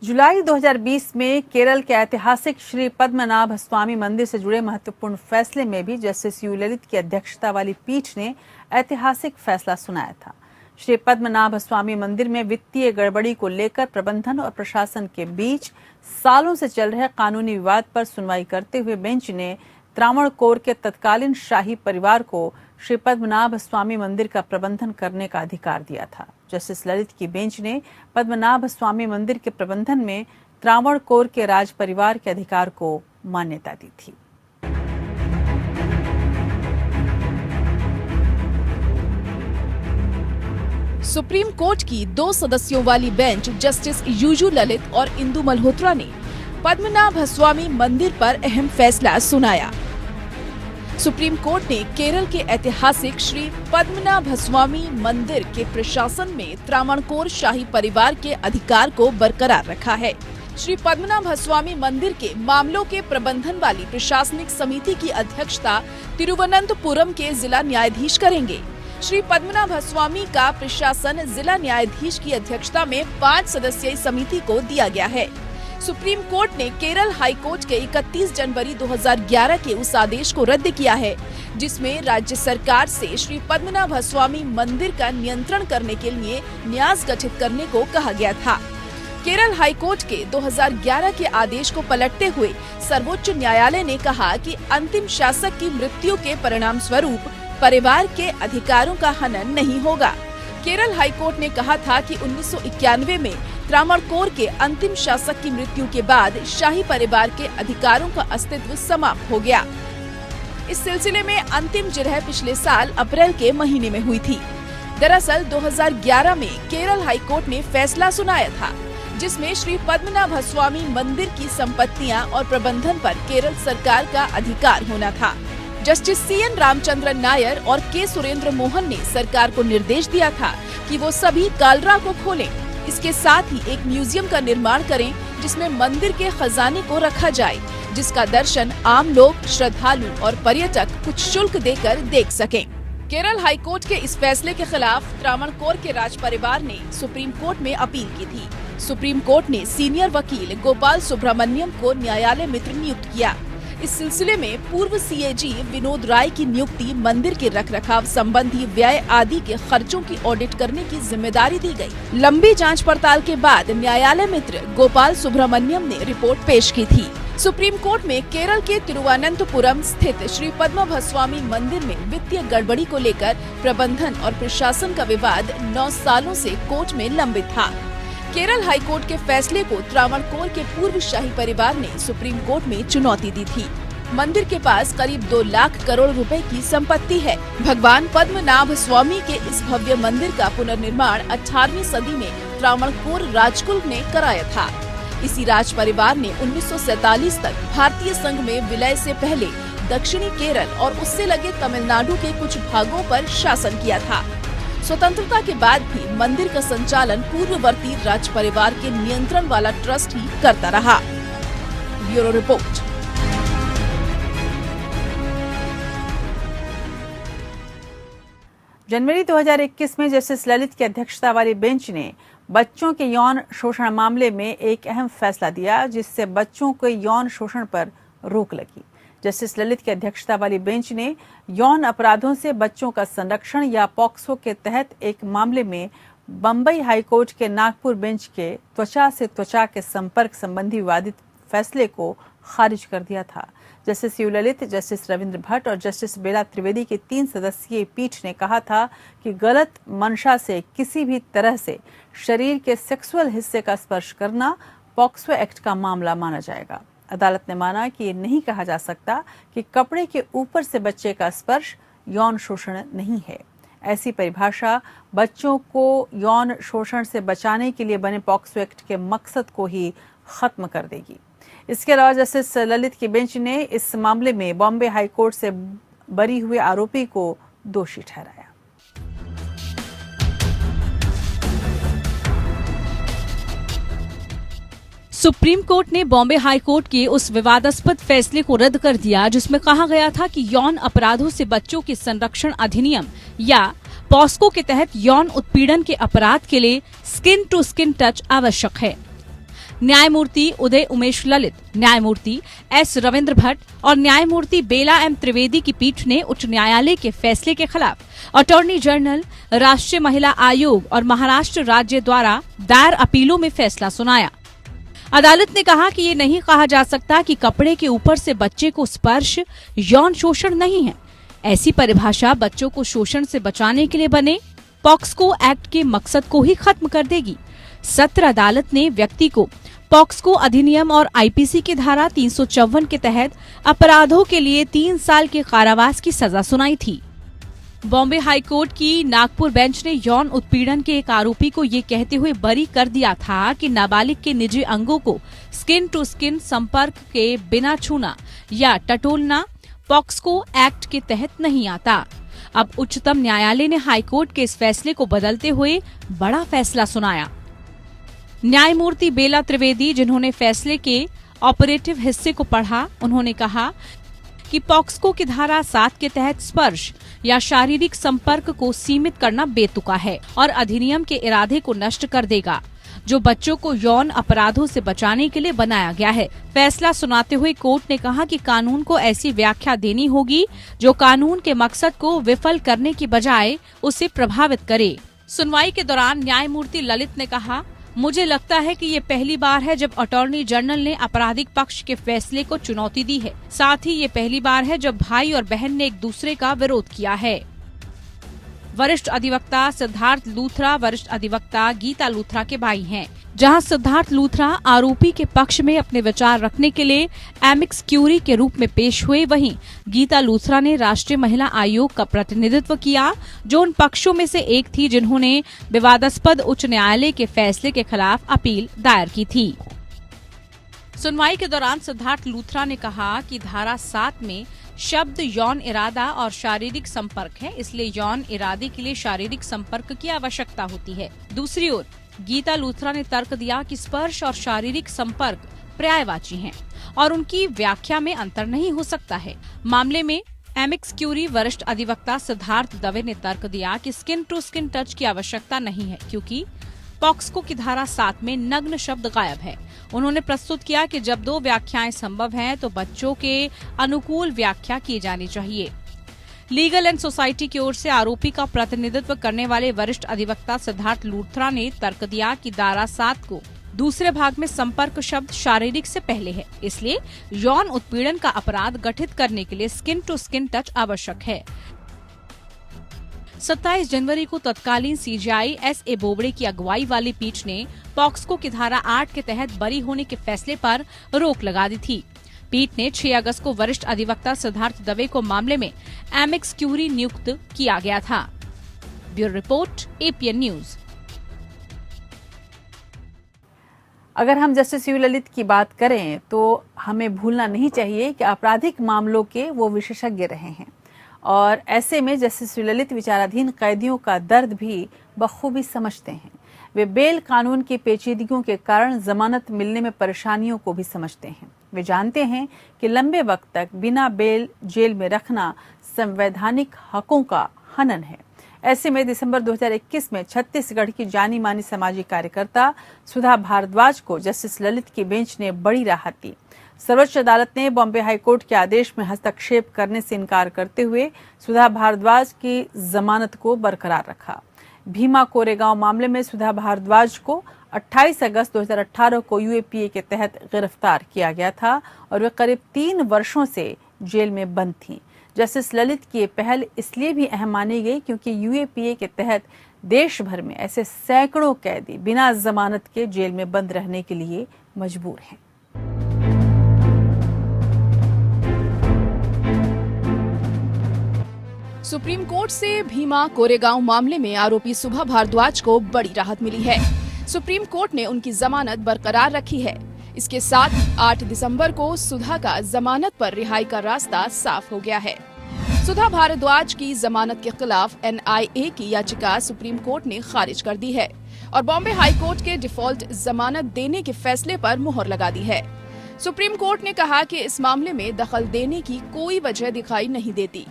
जुलाई 2020 में केरल के ऐतिहासिक श्री पद्मनाभ स्वामी मंदिर से जुड़े महत्वपूर्ण फैसले में भी जस्टिस यू ललित की अध्यक्षता वाली पीठ ने ऐतिहासिक फैसला सुनाया था। श्री पद्मनाभ स्वामी मंदिर में वित्तीय गड़बड़ी को लेकर प्रबंधन और प्रशासन के बीच सालों से चल रहे कानूनी विवाद पर सुनवाई करते हुए बेंच ने त्रावणकोर के तत्कालीन शाही परिवार को श्री पद्मनाभ स्वामी मंदिर का प्रबंधन करने का अधिकार दिया था। जस्टिस ललित की बेंच ने पद्मनाभ स्वामी मंदिर के प्रबंधन में त्रावणकोर के राज परिवार के अधिकार को मान्यता दी थी। सुप्रीम कोर्ट की 2 सदस्यों वाली बेंच जस्टिस यूयू ललित और इंदु मल्होत्रा ने पद्मनाभ स्वामी मंदिर पर अहम फैसला सुनाया। सुप्रीम कोर्ट ने केरल के ऐतिहासिक श्री पद्मनाभ स्वामी मंदिर के प्रशासन में त्रावणकोर शाही परिवार के अधिकार को बरकरार रखा है। श्री पद्मनाभ स्वामी मंदिर के मामलों के प्रबंधन वाली प्रशासनिक समिति की अध्यक्षता तिरुवनंतपुरम के जिला न्यायाधीश करेंगे। श्री पद्मनाभ स्वामी का प्रशासन जिला न्यायाधीश की अध्यक्षता में 5 सदस्यीय समिति को दिया गया है। सुप्रीम कोर्ट ने केरल हाई कोर्ट के 31 जनवरी 2011 के उस आदेश को रद्द किया है जिसमें राज्य सरकार से श्री पद्मनाभ स्वामी मंदिर का नियंत्रण करने के लिए न्यास गठित करने को कहा गया था। केरल हाई कोर्ट के 2011 के आदेश को पलटते हुए सर्वोच्च न्यायालय ने कहा कि अंतिम शासक की मृत्यु के परिणाम स्वरूप परिवार के अधिकारों का हनन नहीं होगा। केरल हाई कोर्ट ने कहा था कि 1991 में त्रावणकोर के अंतिम शासक की मृत्यु के बाद शाही परिवार के अधिकारों का अस्तित्व समाप्त हो गया। इस सिलसिले में अंतिम जिरह पिछले साल अप्रैल के महीने में हुई थी। दरअसल 2011 में केरल हाई कोर्ट ने फैसला सुनाया था जिसमें श्री पद्मनाभ स्वामी मंदिर की संपत्तियां और प्रबंधन पर केरल सरकार का अधिकार होना था। जस्टिस CN रामचंद्रन नायर और के सुरेंद्र मोहन ने सरकार को निर्देश दिया था कि वो सभी कालरा को खोलें। इसके साथ ही एक म्यूजियम का निर्माण करें जिसमें मंदिर के खजाने को रखा जाए जिसका दर्शन आम लोग, श्रद्धालु और पर्यटक कुछ शुल्क देकर देख सकें। केरल हाई कोर्ट के इस फैसले के खिलाफ त्रावणकोर के राज परिवार ने सुप्रीम कोर्ट में अपील की थी। सुप्रीम कोर्ट ने सीनियर वकील गोपाल सुब्रमण्यम को न्यायालय मित्र नियुक्त किया। इस सिलसिले में पूर्व CAG विनोद राय की नियुक्ति मंदिर के रखरखाव संबंधी व्यय आदि के खर्चों की ऑडिट करने की जिम्मेदारी दी गई। लंबी जांच पड़ताल के बाद न्यायालय मित्र गोपाल सुब्रमण्यम ने रिपोर्ट पेश की थी। सुप्रीम कोर्ट में केरल के तिरुवनंतपुरम स्थित श्री पद्मनाभ स्वामी मंदिर में वित्तीय गड़बड़ी को लेकर प्रबंधन और प्रशासन का विवाद 9 सालों से कोर्ट में लंबित था। केरल हाई कोर्ट के फैसले को त्रावणकोर के पूर्व शाही परिवार ने सुप्रीम कोर्ट में चुनौती दी थी। मंदिर के पास करीब 2 लाख करोड़ रुपए की संपत्ति है। भगवान पद्मनाभ स्वामी के इस भव्य मंदिर का पुनर्निर्माण 18वीं सदी में त्रावणकोर राजकुल ने कराया था। इसी राज परिवार ने 1947 तक भारतीय संघ में विलय से पहले दक्षिणी केरल और उससे लगे तमिलनाडु के कुछ भागों पर शासन किया था। स्वतंत्रता के बाद भी मंदिर का संचालन पूर्ववर्ती राज परिवार के नियंत्रण वाला ट्रस्ट ही करता रहा। Bureau report. जनवरी 2021 में जस्टिस ललित की अध्यक्षता वाली बेंच ने बच्चों के यौन शोषण मामले में एक अहम फैसला दिया जिससे बच्चों के यौन शोषण पर रोक लगी। जस्टिस ललित की अध्यक्षता वाली बेंच ने यौन अपराधों से बच्चों का संरक्षण या पॉक्सो के तहत एक मामले में बंबई हाईकोर्ट के नागपुर बेंच के त्वचा से त्वचा के संपर्क संबंधी विवादित फैसले को खारिज कर दिया था। Justice U Lalit, justice Ravindra Bhatt और जस्टिस बेला त्रिवेदी की 3 सदस्यीय पीठ ने कहा था कि गलत मंशा से किसी भी तरह से शरीर के सेक्सुअल हिस्से का स्पर्श करना पॉक्सो एक्ट का मामला माना जाएगा। अदालत ने माना कि ये नहीं कहा जा सकता कि कपड़े के ऊपर से बच्चे का स्पर्श यौन शोषण नहीं है। ऐसी परिभाषा बच्चों को यौन शोषण से बचाने के लिए बने पॉक्सो एक्ट के मकसद को ही खत्म कर देगी। इसके अलावा जस्टिस ललित की बेंच ने इस मामले में बॉम्बे हाई कोर्ट से बरी हुए आरोपी को दोषी ठहराया। सुप्रीम कोर्ट ने बॉम्बे हाई कोर्ट के उस विवादास्पद फैसले को रद्द कर दिया जिसमें कहा गया था कि यौन अपराधों से बच्चों के संरक्षण अधिनियम या पॉस्को के तहत यौन उत्पीड़न के अपराध के लिए स्किन टू स्किन टच आवश्यक है। न्यायमूर्ति उदय उमेश ललित, न्यायमूर्ति एस रविंद्र भट्ट और न्यायमूर्ति बेला एम त्रिवेदी की पीठ ने उच्च न्यायालय के फैसले के खिलाफ अटॉर्नी जनरल, राष्ट्रीय महिला आयोग और महाराष्ट्र राज्य द्वारा दायर अपीलों में फैसला सुनाया। अदालत ने कहा कि ये नहीं कहा जा सकता कि कपड़े के ऊपर से बच्चे को स्पर्श यौन शोषण नहीं है। ऐसी परिभाषा बच्चों को शोषण से बचाने के लिए बने पॉक्सको एक्ट के मकसद को ही खत्म कर देगी। सत्र अदालत ने व्यक्ति को पॉक्सको अधिनियम और आईपीसी की धारा 354 के तहत अपराधों के लिए 3 साल के कारावास की सजा सुनाई थी। बॉम्बे हाई कोर्ट की नागपुर बेंच ने यौन उत्पीड़न के एक आरोपी को ये कहते हुए बरी कर दिया था कि नाबालिग के निजी अंगों को स्किन टू स्किन संपर्क के बिना छूना या टटोलना पॉक्सको एक्ट के तहत नहीं आता। अब उच्चतम न्यायालय ने हाई कोर्ट के इस फैसले को बदलते हुए बड़ा फैसला सुनाया। न्यायमूर्ति बेला त्रिवेदी, जिन्होंने फैसले के ऑपरेटिव हिस्से को पढ़ा, उन्होंने कहा कि पॉक्सको की धारा 7 के तहत स्पर्श या शारीरिक संपर्क को सीमित करना बेतुका है और अधिनियम के इरादे को नष्ट कर देगा, जो बच्चों को यौन अपराधों से बचाने के लिए बनाया गया है। फैसला सुनाते हुए कोर्ट ने कहा कि कानून को ऐसी व्याख्या देनी होगी जो कानून के मकसद को विफल करने की बजाय उसे प्रभावित करे। सुनवाई के दौरान न्यायमूर्ति ललित ने कहा, मुझे लगता है कि ये पहली बार है जब अटॉर्नी जनरल ने आपराधिक पक्ष के फैसले को चुनौती दी है। साथ ही ये पहली बार है जब भाई और बहन ने एक दूसरे का विरोध किया है। वरिष्ठ अधिवक्ता सिद्धार्थ लूथरा वरिष्ठ अधिवक्ता गीता लूथरा के भाई हैं। जहां सिद्धार्थ लूथरा आरोपी के पक्ष में अपने विचार रखने के लिए एमिक्स क्यूरी के रूप में पेश हुए, वहीं गीता लूथरा ने राष्ट्रीय महिला आयोग का प्रतिनिधित्व किया, जो उन पक्षों में से एक थी जिन्होंने विवादास्पद उच्च न्यायालय के फैसले के खिलाफ अपील दायर की थी। सुनवाई के दौरान सिद्धार्थ लूथरा ने कहा कि धारा 7 में शब्द यौन इरादा और शारीरिक संपर्क है, इसलिए यौन इरादे के लिए शारीरिक संपर्क की आवश्यकता होती है। दूसरी ओर गीता लूथरा ने तर्क दिया कि स्पर्श और शारीरिक संपर्क पर्यायवाची हैं और उनकी व्याख्या में अंतर नहीं हो सकता है। मामले में एमिक्स क्यूरी वरिष्ठ अधिवक्ता सिद्धार्थ दवे ने तर्क दिया कि स्किन टू स्किन टच की आवश्यकता नहीं है, क्योंकि पॉक्सको की धारा 7 में नग्न शब्द गायब है। उन्होंने प्रस्तुत किया कि जब 2 व्याख्याएं संभव हैं तो बच्चों के अनुकूल व्याख्या की जानी चाहिए। लीगल एंड सोसाइटी की ओर से आरोपी का प्रतिनिधित्व करने वाले वरिष्ठ अधिवक्ता सिद्धार्थ लूथरा ने तर्क दिया कि धारा 7 को दूसरे भाग में संपर्क शब्द शारीरिक से पहले है, इसलिए यौन उत्पीड़न का अपराध गठित करने के लिए स्किन टू स्किन टच आवश्यक है। 27 जनवरी को तत्कालीन सीजेआई एस.ए. बोबड़े की अगुवाई वाली पीठ ने पॉक्सको की धारा 8 के तहत बरी होने के फैसले पर रोक लगा दी थी। पीठ ने 6 अगस्त को वरिष्ठ अधिवक्ता सिद्धार्थ दवे को मामले में एमिक्स क्यूरी नियुक्त किया गया था। Bureau report, APN news. अगर हम जस्टिस यू ललित की बात करें तो हमें भूलना नहीं चाहिए कि आपराधिक मामलों के वो विशेषज्ञ रहे हैं और ऐसे में जस्टिस यू ललित विचाराधीन कैदियों का दर्द भी बखूबी समझते हैं। वे बेल कानून की पेचीदगियों के कारण जमानत मिलने में परेशानियों को भी समझते हैं। वे जानते हैं कि लंबे वक्त तक बिना बेल जेल में रखना संवैधानिक हकों का हनन है। ऐसे में दिसंबर 2021 में छत्तीसगढ़ की जानी मानी सामाजिक कार्यकर्ता सुधा भारद्वाज को जस्टिस ललित की बेंच ने बड़ी राहत दी। सर्वोच्च अदालत ने बॉम्बे हाईकोर्ट के आदेश में हस्तक्षेप करने से इनकार करते हुए सुधा भारद्वाज की जमानत को बरकरार रखा। भीमा कोरेगांव मामले में सुधा भारद्वाज को 28 अगस्त 2018 को यूएपीए के तहत गिरफ्तार किया गया था और वे करीब 3 वर्षों से जेल में बंद थीं। जस्टिस ललित की ये पहल इसलिए भी अहम मानी गई क्योंकि यूएपीए के तहत देश भर में ऐसे सैकड़ों कैदी बिना जमानत के जेल में बंद रहने के लिए मजबूर हैं। सुप्रीम कोर्ट से भीमा कोरेगांव मामले में आरोपी सुधा भारद्वाज को बड़ी राहत मिली है। सुप्रीम कोर्ट ने उनकी जमानत बरकरार रखी है। इसके साथ 8 दिसंबर को सुधा का जमानत पर रिहाई का रास्ता साफ हो गया है। सुधा भारद्वाज की जमानत के खिलाफ एनआईए की याचिका सुप्रीम कोर्ट ने खारिज कर दी है और बॉम्बे हाई कोर्ट के डिफॉल्ट जमानत देने के फैसले पर मुहर लगा दी है। सुप्रीम कोर्ट ने कहा कि इस मामले में दखल देने की कोई वजह दिखाई नहीं देती,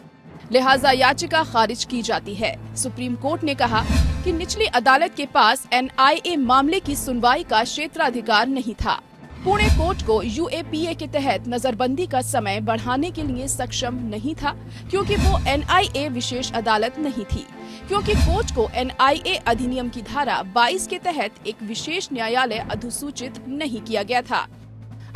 लिहाजा याचिका खारिज की जाती है। सुप्रीम कोर्ट ने कहा कि निचली अदालत के पास एनआईए मामले की सुनवाई का क्षेत्राधिकार नहीं था। पुणे कोर्ट को यूएपीए के तहत नजरबंदी का समय बढ़ाने के लिए सक्षम नहीं था क्योंकि वो एनआईए विशेष अदालत नहीं थी, क्योंकि कोर्ट को एनआईए अधिनियम की धारा 22 के तहत एक विशेष न्यायालय अधिसूचित नहीं किया गया था।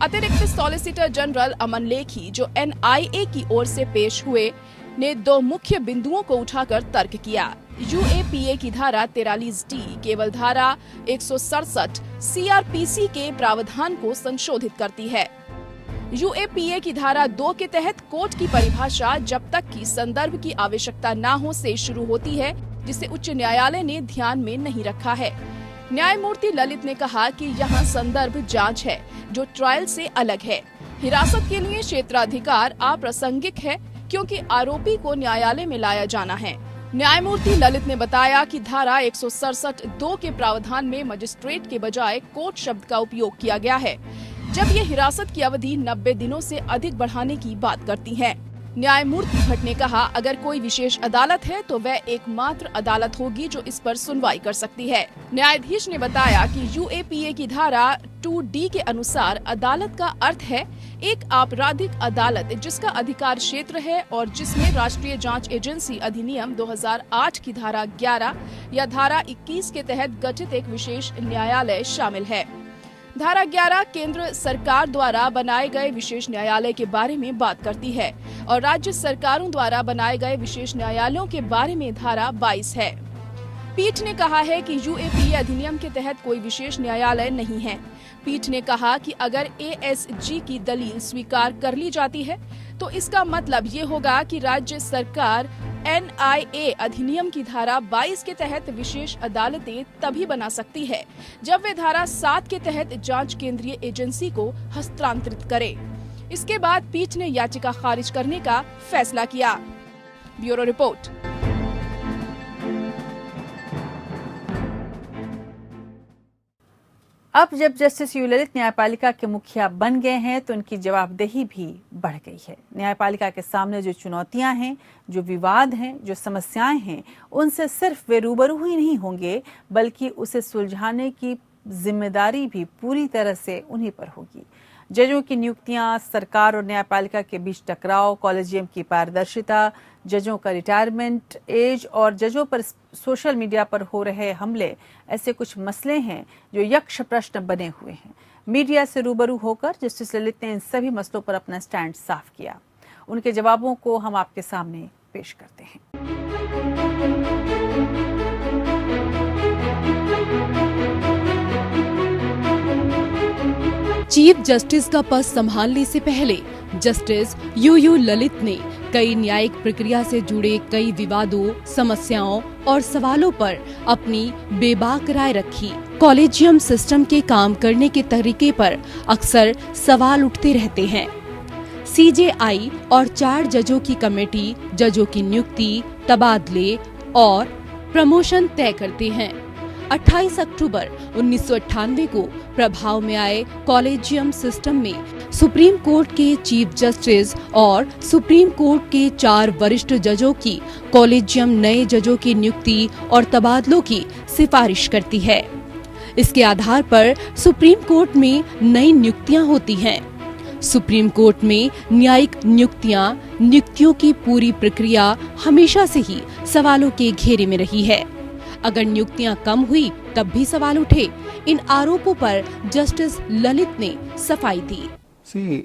अतिरिक्त सॉलिसिटर जनरल अमन लेखी, जो एनआईए की ओर से पेश हुए, ने 2 मुख्य बिंदुओं को उठाकर तर्क किया। यूएपीए की धारा 43D केवल धारा 167 सीआरपीसी के प्रावधान को संशोधित करती है। यूएपीए की धारा 2 के तहत कोर्ट की परिभाषा जब तक कि संदर्भ की आवश्यकता न हो से शुरू होती है, जिसे उच्च न्यायालय ने ध्यान में नहीं रखा है। न्यायमूर्ति ललित ने कहा कि यहाँ संदर्भ जांच है जो ट्रायल से अलग है। हिरासत के लिए क्षेत्राधिकार अप्रासंगिक है क्योंकि आरोपी को न्यायालय में लाया जाना है। न्यायमूर्ति ललित ने बताया कि धारा 167(2) के प्रावधान में मजिस्ट्रेट के बजाय कोर्ट शब्द का उपयोग किया गया है, जब ये हिरासत की अवधि 90 दिनों से अधिक बढ़ाने की बात करती है। न्यायमूर्ति भट्ट ने कहा, अगर कोई विशेष अदालत है तो वह एकमात्र अदालत होगी जो इस पर सुनवाई कर सकती है। न्यायाधीश ने बताया कि यूएपीए की धारा 2D के अनुसार अदालत का अर्थ है एक आपराधिक अदालत जिसका अधिकार क्षेत्र है और जिसमें राष्ट्रीय जांच एजेंसी अधिनियम 2008 की धारा 11 या धारा 21 के तहत गठित एक विशेष न्यायालय शामिल है। धारा 11 केंद्र सरकार द्वारा बनाए गए विशेष न्यायालय के बारे में बात करती है और राज्य सरकारों द्वारा बनाए गए विशेष न्यायालयों के बारे में धारा 22 है। पीठ ने कहा है कि यूएपीए अधिनियम के तहत कोई विशेष न्यायालय नहीं है। पीठ ने कहा कि अगर एएसजी की दलील स्वीकार कर ली जाती है तो इसका मतलब ये होगा कि राज्य सरकार एनआईए अधिनियम की धारा 22 के तहत विशेष अदालतें तभी बना सकती है जब वे धारा 7 के तहत जांच केंद्रीय एजेंसी को हस्तांतरित करे। इसके बाद पीठ ने याचिका खारिज करने का फैसला किया। Bureau report. अब जब जस्टिस यू ललित न्यायपालिका के मुखिया बन गए हैं तो उनकी जवाबदेही भी बढ़ गई है। न्यायपालिका के सामने जो चुनौतियां हैं, जो विवाद हैं, जो समस्याएं हैं, उनसे सिर्फ वे रूबरू ही नहीं होंगे बल्कि उसे सुलझाने की जिम्मेदारी भी पूरी तरह से उन्हीं पर होगी। जजों की नियुक्तियां, सरकार और न्यायपालिका के बीच टकराव, कॉलेजियम की पारदर्शिता, जजों का रिटायरमेंट एज और जजों पर सोशल मीडिया पर हो रहे हमले, ऐसे कुछ मसले हैं जो यक्ष प्रश्न बने हुए हैं। मीडिया से रूबरू होकर जस्टिस ललित ने इन सभी मसलों पर अपना स्टैंड साफ किया। उनके जवाबों को हम आपके सामने पेश करते हैं। चीफ जस्टिस का पद संभालने से पहले जस्टिस यू ललित ने कई न्यायिक प्रक्रिया से जुड़े कई विवादों, समस्याओं और सवालों पर अपनी बेबाक राय रखी। कॉलेजियम सिस्टम के काम करने के तरीके पर अक्सर सवाल उठते रहते हैं। सीजेआई और 4 जजों की कमेटी जजों की नियुक्ति, तबादले और प्रमोशन तय करते हैं। 28 अक्टूबर 1998 को प्रभाव में आए कॉलेजियम सिस्टम में सुप्रीम कोर्ट के चीफ जस्टिस और सुप्रीम कोर्ट के 4 वरिष्ठ जजों की कॉलेजियम नए जजों की नियुक्ति और तबादलों की सिफारिश करती है। इसके आधार पर सुप्रीम कोर्ट में नई नियुक्तियां होती हैं। सुप्रीम कोर्ट में न्यायिक नियुक्तियों की पूरी प्रक्रिया हमेशा से ही सवालों के घेरे में रही है। अगर नियुक्तियां कम हुई तब भी सवाल उठे। इन आरोपों पर जस्टिस ललित ने सफाई दी। See,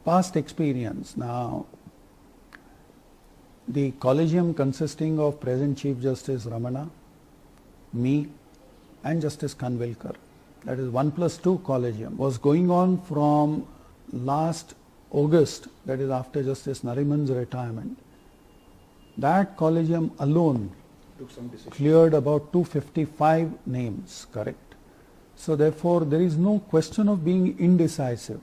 past experience now, the collegium consisting of present Chief Justice Ramana, me and Justice Kanvilkar, that is 1+2 collegium, was going on from last August, that is after Justice Nariman's retirement. That collegium alone cleared about 255 names, correct? So therefore there is no question of being indecisive.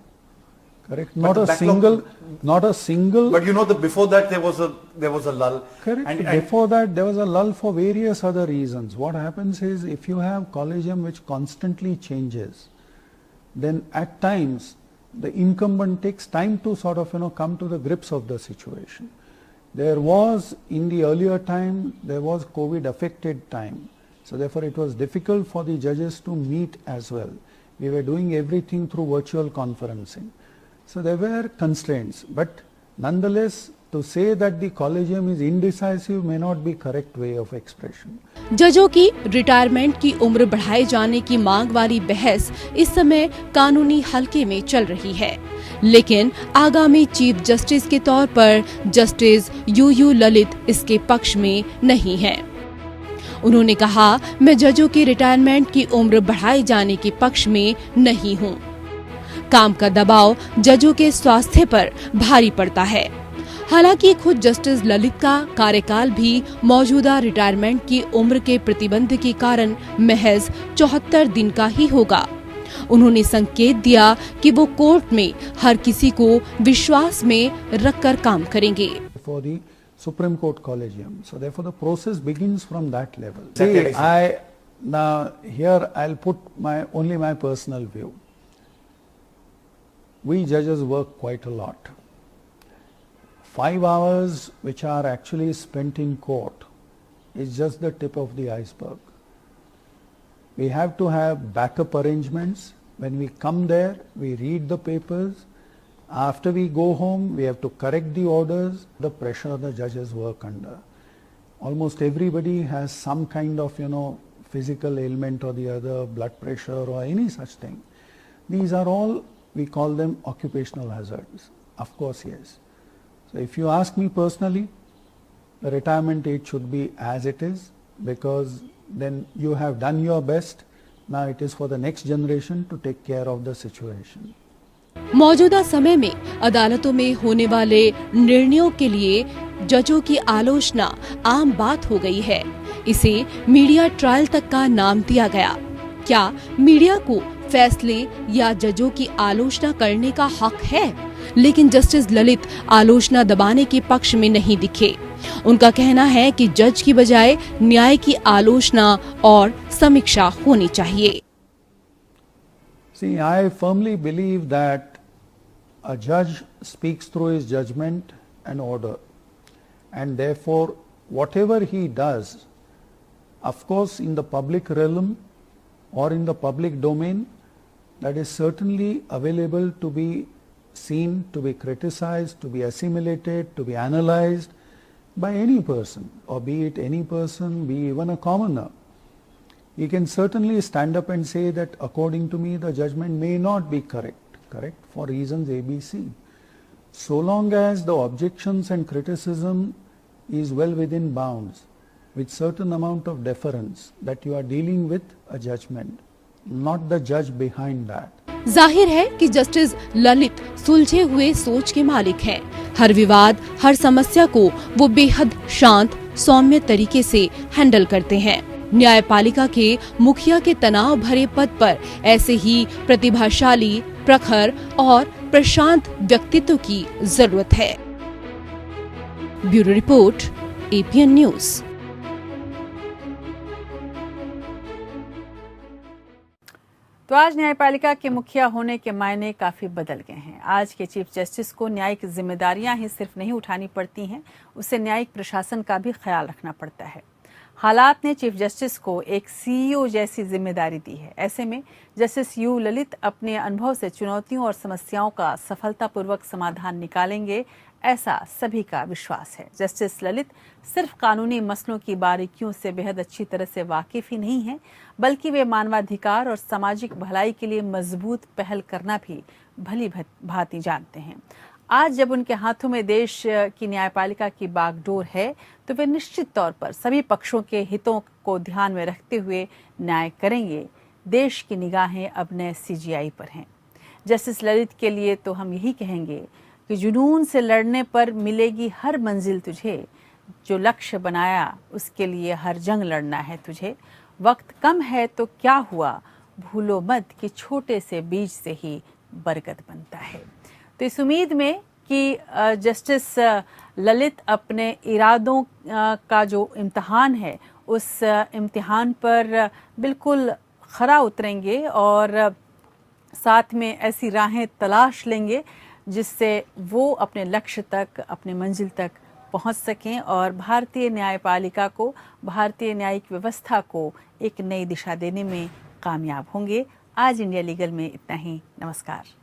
Correct. But the backlog- Not a single. But you know that before that there was a lull. Correct. And Before that, there was a lull for various other reasons. What happens is, if you have collegium which constantly changes, then at times the incumbent takes time to sort of come to the grips of the situation. There was, in the earlier time, there was COVID affected time. So therefore it was difficult for the judges to meet as well. We were doing everything through virtual conferencing. So there were constraints, but nonetheless, to say that the collegium is indecisive may not be correct way of expression. जजों की retirement की उम्र बढ़ाए जाने की मांग वाली बहस इस समय कानूनी हलके में चल रही है, लेकिन आगामी चीफ जस्टिस के तौर पर जस्टिस यूयू ललित इसके पक्ष में नहीं हैं। उन्होंने कहा, मैं जजों की रिटायरमेंट की उम्र बढ़ाए जाने के पक्ष में नहीं हूं। काम का दबाव जजों के स्वास्थ्य पर भारी पड़ता है। हालांकि खुद जस्टिस ललित का कार्यकाल भी मौजूदा रिटायरमेंट की उम्र के प्रतिबंध के कारण महज 74 दिन का ही होगा। उन्होंने संकेत दिया कि वो कोर्ट में हर किसी को विश्वास में रखकर काम करेंगे। For the Supreme Court Collegium. So therefore the process begins from that level. Exactly. See, now here I'll put only my personal view. We judges work quite a lot. 5 hours which are actually spent in court is just the tip of the iceberg. We have to have backup arrangements. When we come there, we read the papers. After we go home, we have to correct the orders, the pressure the judges work under. Almost everybody has some kind of, physical ailment or the other, blood pressure or any such thing. These are all, we call them occupational hazards. Of course, yes. So if you ask me personally, the retirement age should be as it is, because then you have done your best. Now it is for the next generation to take care of the situation. मौजूदा समय में अदालतों में होने वाले निर्णयों के लिए जजों की आलोचना आम बात हो गई है। इसे मीडिया ट्रायल तक का नाम दिया गया। क्या मीडिया को फैसले या जजों की आलोचना करने का हक है? लेकिन जस्टिस ललित आलोचना दबाने के पक्ष में नहीं दिखे। उनका कहना है कि जज की बजाय न्याय की आलोचना और समीक्षा होनी चाहिए। See, I firmly believe that a judge speaks through his judgment and order, and therefore whatever he does, of course in the public realm or in the public domain, that is certainly available to be seen, to be criticized, to be assimilated, to be analyzed by any person, or be it any person, be even a commoner. He can certainly stand up and say that according to me the judgment may not be correct for reasons ABC. So long as the objections and criticism is well within bounds, with certain amount of deference, that you are dealing with a judgment, not the judge behind that. जाहिर है कि justice Lalit सुलझे हुए सोच के मालिक हैं। हर विवाद, हर समस्या को वो बेहद शांत, सौम्य तरीके से हैंडल करते हैं। न्यायपालिका के मुखिया के तनाव भरे पद पर ऐसे ही प्रतिभाशाली, प्रखर और प्रशांत व्यक्तित्व की जरूरत है। Bureau report, APN news. तो आज न्यायपालिका के मुखिया होने के मायने काफी बदल गए हैं। आज के चीफ जस्टिस को न्यायिक जिम्मेदारियां ही सिर्फ नहीं उठानी पड़ती हैं, उसे न्यायिक प्रशासन का भी ख्याल रखना पड़ता है। हालात ने चीफ जस्टिस को एक सीईओ जैसी जिम्मेदारी दी है। ऐसे में जस्टिस यू ललित अपने अनुभव से चुनौतियों और समस्याओं का सफलतापूर्वक समाधान निकालेंगे, ऐसा सभी का विश्वास है। जस्टिस ललित सिर्फ कानूनी मसलों की बारीकियों से बेहद अच्छी तरह से वाकिफ ही नहीं है, बल्कि वे मानवाधिकार और सामाजिक भलाई के लिए मजबूत पहल करना भी भली भांति जानते हैं। आज जब उनके हाथों में देश की न्यायपालिका की बागडोर है, तो वे निश्चित तौर पर सभी पक्षों के हितों को ध्यान में रखते हुए न्याय करेंगे। देश की निगाहें अब नए CGI पर हैं। जस्टिस ललित के लिए तो हम यही कहेंगे कि जुनून से लड़ने पर मिलेगी हर मंजिल तुझे, जो लक्ष्य बनाया उसके लिए हर जंग लड़ना है तुझे। वक्त कम है तो क्या हुआ, भूलो मत कि छोटे से बीज से ही बरगद बनता है। तो इस उम्मीद में कि जस्टिस ललित अपने इरादों का जो इम्तिहान है, उस इम्तिहान पर बिल्कुल खरा उतरेंगे और साथ में ऐसी राहें तलाश लेंगे जिससे वो अपने लक्ष्य तक, अपने मंजिल तक पहुंच सकें और भारतीय न्यायपालिका को, भारतीय न्यायिक व्यवस्था को एक नई दिशा देने में कामयाब होंगे। आज इंडिया लीगल में इतना ही। नमस्कार।